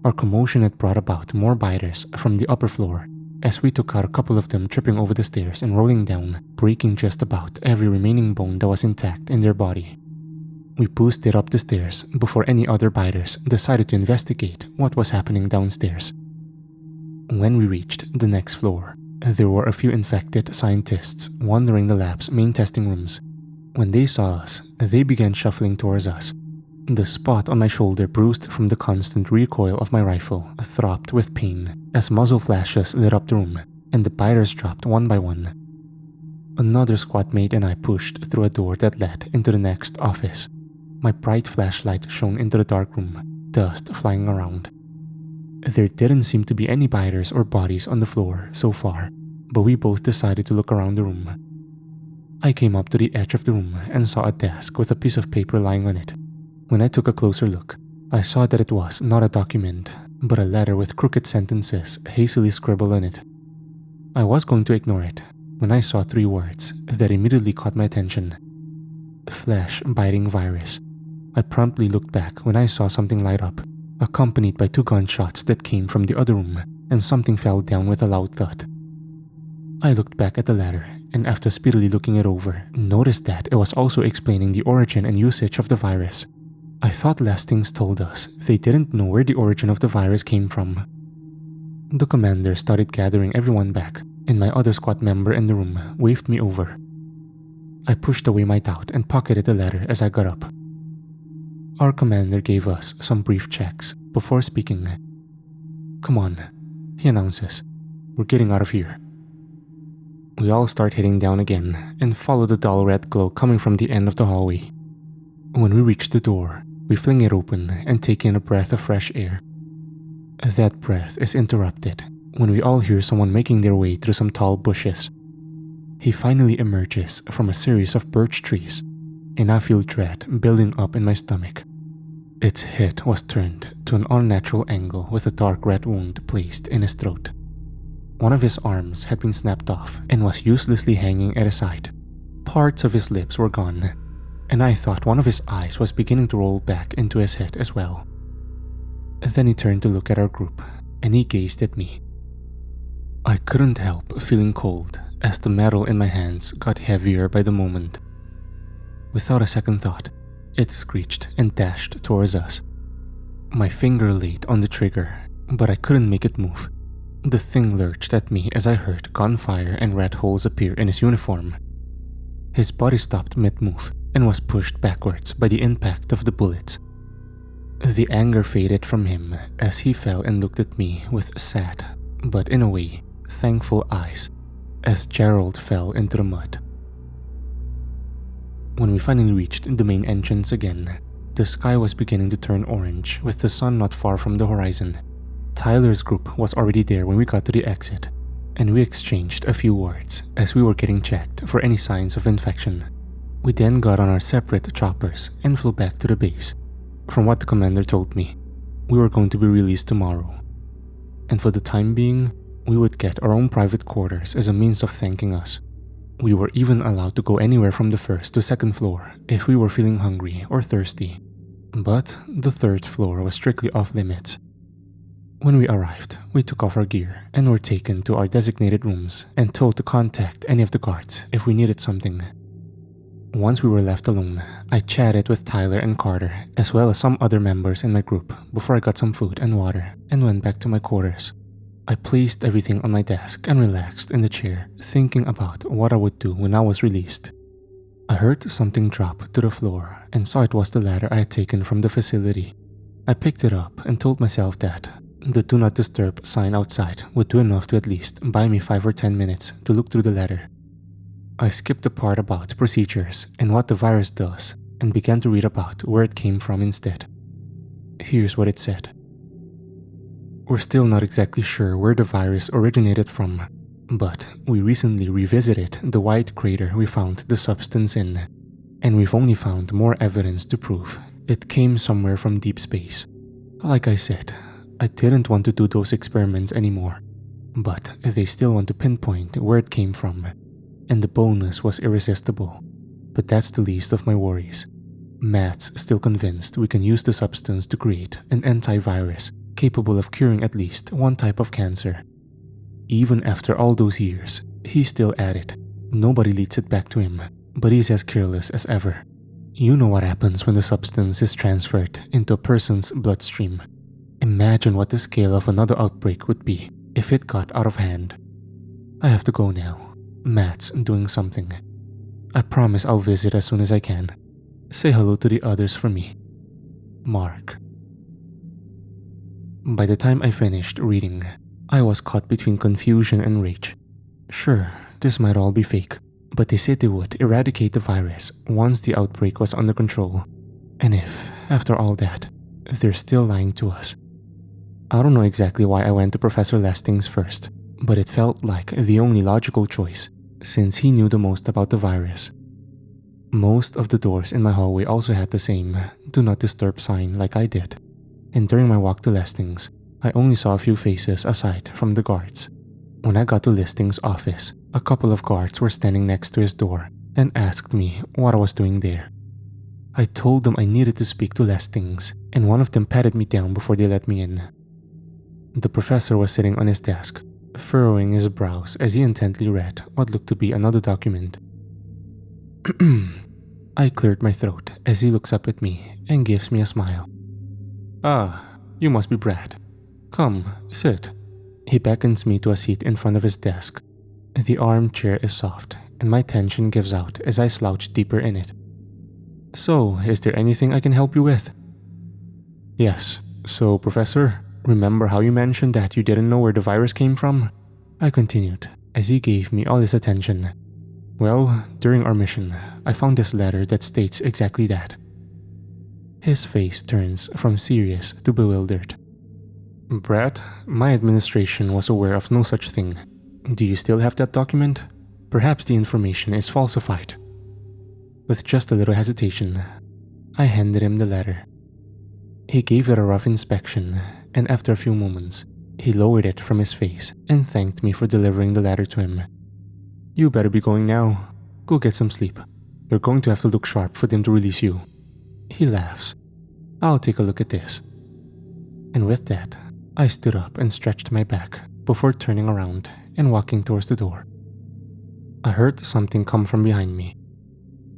Our commotion had brought about more biters from the upper floor, as we took out a couple of them tripping over the stairs and rolling down, breaking just about every remaining bone that was intact in their body. We boosted up the stairs before any other biters decided to investigate what was happening downstairs. When we reached the next floor, there were a few infected scientists wandering the lab's main testing rooms. When they saw us, they began shuffling towards us. The spot on my shoulder, bruised from the constant recoil of my rifle, throbbed with pain as muzzle flashes lit up the room, and the biters dropped one by one. Another squad mate and I pushed through a door that led into the next office. My bright flashlight shone into the dark room, dust flying around. There didn't seem to be any biters or bodies on the floor so far, but we both decided to look around the room. I came up to the edge of the room and saw a desk with a piece of paper lying on it. When I took a closer look, I saw that it was not a document, but a letter with crooked sentences hastily scribbled on it. I was going to ignore it when I saw 3 words that immediately caught my attention. Flesh-biting virus. I promptly looked back when I saw something light up, accompanied by 2 gunshots that came from the other room, and something fell down with a loud thud. I looked back at the letter, and after speedily looking it over, noticed that it was also explaining the origin and usage of the virus. I thought last things told us they didn't know where the origin of the virus came from. The commander started gathering everyone back, and my other squad member in the room waved me over. I pushed away my doubt and pocketed the letter as I got up. Our commander gave us some brief checks before speaking. "Come on," he announces. "We're getting out of here." We all start heading down again and follow the dull red glow coming from the end of the hallway. When we reach the door, we fling it open and take in a breath of fresh air. That breath is interrupted when we all hear someone making their way through some tall bushes. He finally emerges from a series of birch trees, and I feel dread building up in my stomach. Its head was turned to an unnatural angle with a dark red wound placed in his throat. One of his arms had been snapped off and was uselessly hanging at his side. Parts of his lips were gone, and I thought one of his eyes was beginning to roll back into his head as well. Then he turned to look at our group, and he gazed at me. I couldn't help feeling cold as the metal in my hands got heavier by the moment. Without a second thought, it screeched and dashed towards us. My finger laid on the trigger, but I couldn't make it move. The thing lurched at me as I heard gunfire and red holes appear in his uniform. His body stopped mid-move and was pushed backwards by the impact of the bullets. The anger faded from him as he fell and looked at me with sad, but in a way, thankful eyes, as Gerald fell into the mud. When we finally reached the main entrance again, the sky was beginning to turn orange with the sun not far from the horizon. Tyler's group was already there when we got to the exit, and we exchanged a few words as we were getting checked for any signs of infection. We then got on our separate choppers and flew back to the base. From what the commander told me, we were going to be released tomorrow, and for the time being, we would get our own private quarters as a means of thanking us. We were even allowed to go anywhere from the 1st to 2nd floor if we were feeling hungry or thirsty, but the 3rd floor was strictly off limits. When we arrived, we took off our gear and were taken to our designated rooms and told to contact any of the guards if we needed something. Once we were left alone, I chatted with Tyler and Carter as well as some other members in my group before I got some food and water and went back to my quarters. I placed everything on my desk and relaxed in the chair, thinking about what I would do when I was released. I heard something drop to the floor and saw it was the ladder I had taken from the facility. I picked it up and told myself that The do not disturb sign outside would do enough to at least buy me 5 or 10 minutes to look through the letter. I skipped the part about procedures and what the virus does and began to read about where it came from instead. Here's what it said. We're still not exactly sure where the virus originated from, but we recently revisited the white crater we found the substance in, and we've only found more evidence to prove it came somewhere from deep space. Like I said, I didn't want to do those experiments anymore, but they still want to pinpoint where it came from, and the bonus was irresistible. But that's the least of my worries. Matt's still convinced we can use the substance to create an antivirus capable of curing at least one type of cancer. Even after all those years, he's still at it. Nobody leads it back to him, but he's as careless as ever. You know what happens when the substance is transferred into a person's bloodstream. Imagine what the scale of another outbreak would be if it got out of hand. I have to go now. Matt's doing something. I promise I'll visit as soon as I can. Say hello to the others for me. Mark. By the time I finished reading, I was caught between confusion and rage. Sure, this might all be fake, but they said they would eradicate the virus once the outbreak was under control. And if, after all that, they're still lying to us. I don't know exactly why I went to Professor Lestings first, but it felt like the only logical choice, since he knew the most about the virus. Most of the doors in my hallway also had the same do not disturb sign like I did, and during my walk to Lestings, I only saw a few faces aside from the guards. When I got to Lestings' office, a couple of guards were standing next to his door and asked me what I was doing there. I told them I needed to speak to Lestings, and one of them patted me down before they let me in. The professor was sitting on his desk, furrowing his brows as he intently read what looked to be another document. I cleared my throat as he looks up at me and gives me a smile. Ah, you must be Brad. Come, sit. He beckons me to a seat in front of his desk. The armchair is soft, and my tension gives out as I slouch deeper in it. So, is there anything I can help you with? Yes, so Professor, remember how you mentioned that you didn't know where the virus came from? I continued, as he gave me all his attention. Well, during our mission, I found this letter that states exactly that. His face turns from serious to bewildered. Brad, my administration was aware of no such thing. Do you still have that document? Perhaps the information is falsified. With just a little hesitation, I handed him the letter. He gave it a rough inspection, and after a few moments, he lowered it from his face and thanked me for delivering the letter to him. You better be going now. Go get some sleep. You're going to have to look sharp for them to release you. He laughs. I'll take a look at this. And with that, I stood up and stretched my back before turning around and walking towards the door. I heard something come from behind me.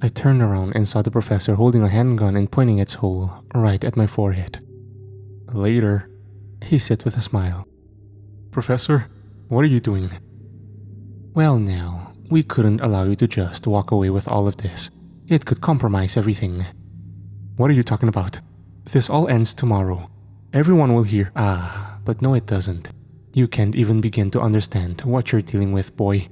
I turned around and saw the professor holding a handgun and pointing its hole right at my forehead. Later, he said with a smile. Professor, what are you doing? Well now, we couldn't allow you to just walk away with all of this. It could compromise everything. What are you talking about? This all ends tomorrow. Everyone will hear. But no it doesn't. You can't even begin to understand what you're dealing with, boy.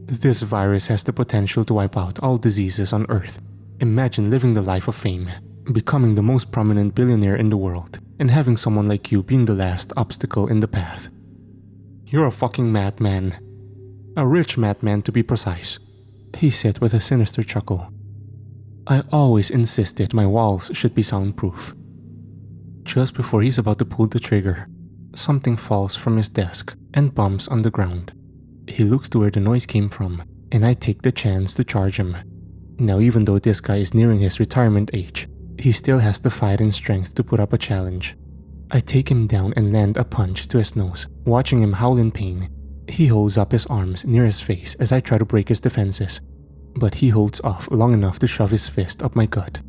This virus has the potential to wipe out all diseases on Earth. Imagine living the life of fame, becoming the most prominent billionaire in the world, and having someone like you being the last obstacle in the path. You're a fucking madman. A rich madman to be precise, he said with a sinister chuckle. I always insisted my walls should be soundproof. Just before he's about to pull the trigger, something falls from his desk and bumps on the ground. He looks to where the noise came from, and I take the chance to charge him. Now, even though this guy is nearing his retirement age, he still has the fight and strength to put up a challenge. I take him down and land a punch to his nose, watching him howl in pain. He holds up his arms near his face as I try to break his defenses, but he holds off long enough to shove his fist up my gut.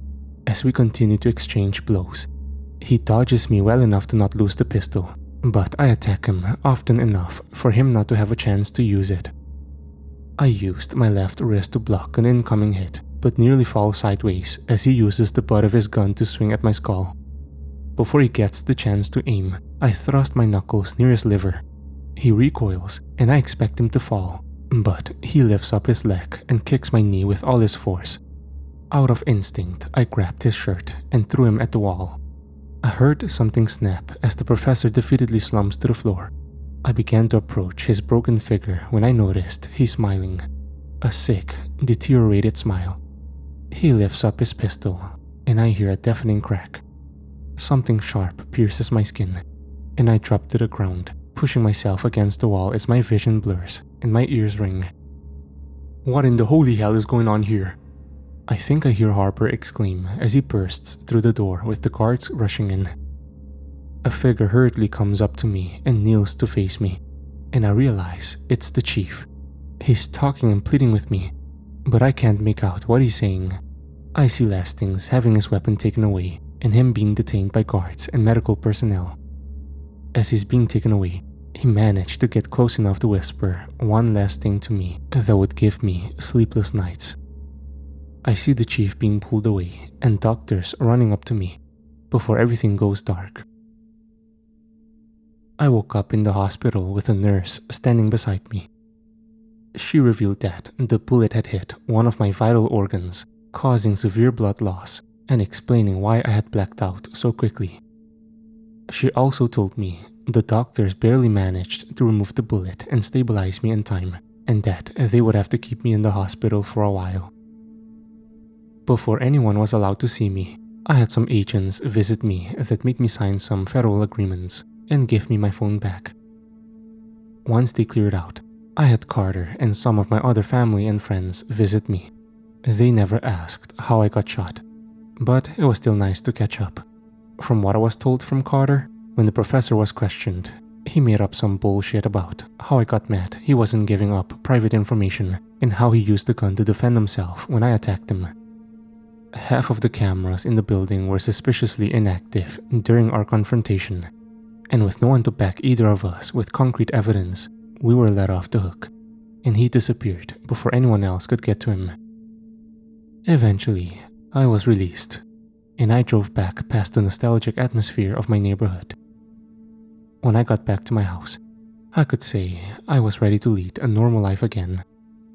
As we continue to exchange blows, he dodges me well enough to not lose the pistol, but I attack him often enough for him not to have a chance to use it. I used my left wrist to block an incoming hit, but nearly fall sideways as he uses the butt of his gun to swing at my skull. Before he gets the chance to aim, I thrust my knuckles near his liver. He recoils, and I expect him to fall, but he lifts up his leg and kicks my knee with all his force. Out of instinct, I grabbed his shirt and threw him at the wall. I heard something snap as the professor defeatedly slumps to the floor. I began to approach his broken figure when I noticed he's smiling. A sick, deteriorated smile. He lifts up his pistol, and I hear a deafening crack. Something sharp pierces my skin, and I drop to the ground, pushing myself against the wall as my vision blurs and my ears ring. What in the holy hell is going on here? I think I hear Harper exclaim as he bursts through the door with the guards rushing in. A figure hurriedly comes up to me and kneels to face me, and I realize it's the chief. He's talking and pleading with me, but I can't make out what he's saying. I see Lastings having his weapon taken away and him being detained by guards and medical personnel. As he's being taken away, he managed to get close enough to whisper one last thing to me that would give me sleepless nights. I see the chief being pulled away and doctors running up to me before everything goes dark. I woke up in the hospital with a nurse standing beside me. She revealed that the bullet had hit one of my vital organs, causing severe blood loss and explaining why I had blacked out so quickly. She also told me the doctors barely managed to remove the bullet and stabilize me in time, and that they would have to keep me in the hospital for a while. Before anyone was allowed to see me, I had some agents visit me that made me sign some federal agreements and give me my phone back. Once they cleared out, I had Carter and some of my other family and friends visit me. They never asked how I got shot, but it was still nice to catch up. From what I was told from Carter, when the professor was questioned, he made up some bullshit about how I got mad he wasn't giving up private information and how he used the gun to defend himself when I attacked him. Half of the cameras in the building were suspiciously inactive during our confrontation, and with no one to back either of us with concrete evidence, we were let off the hook, and he disappeared before anyone else could get to him. Eventually, I was released, and I drove back past the nostalgic atmosphere of my neighborhood. When I got back to my house, I could say I was ready to lead a normal life again,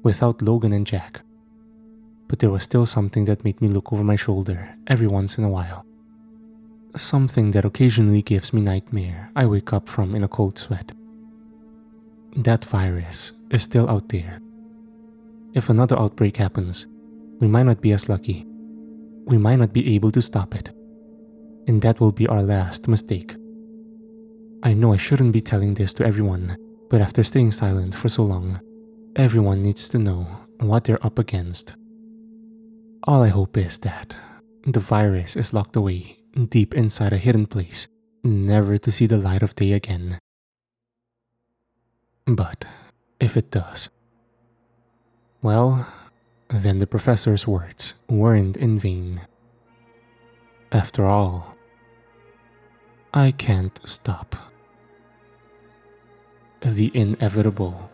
without Logan and Jack. But there was still something that made me look over my shoulder every once in a while. Something that occasionally gives me nightmare I wake up from in a cold sweat. That virus is still out there. If another outbreak happens, we might not be as lucky. We might not be able to stop it. And that will be our last mistake. I know I shouldn't be telling this to everyone, but after staying silent for so long, everyone needs to know what they're up against. All I hope is that the virus is locked away deep inside a hidden place, never to see the light of day again. But if it does, well, then the professor's words weren't in vain. After all, I can't stop the inevitable.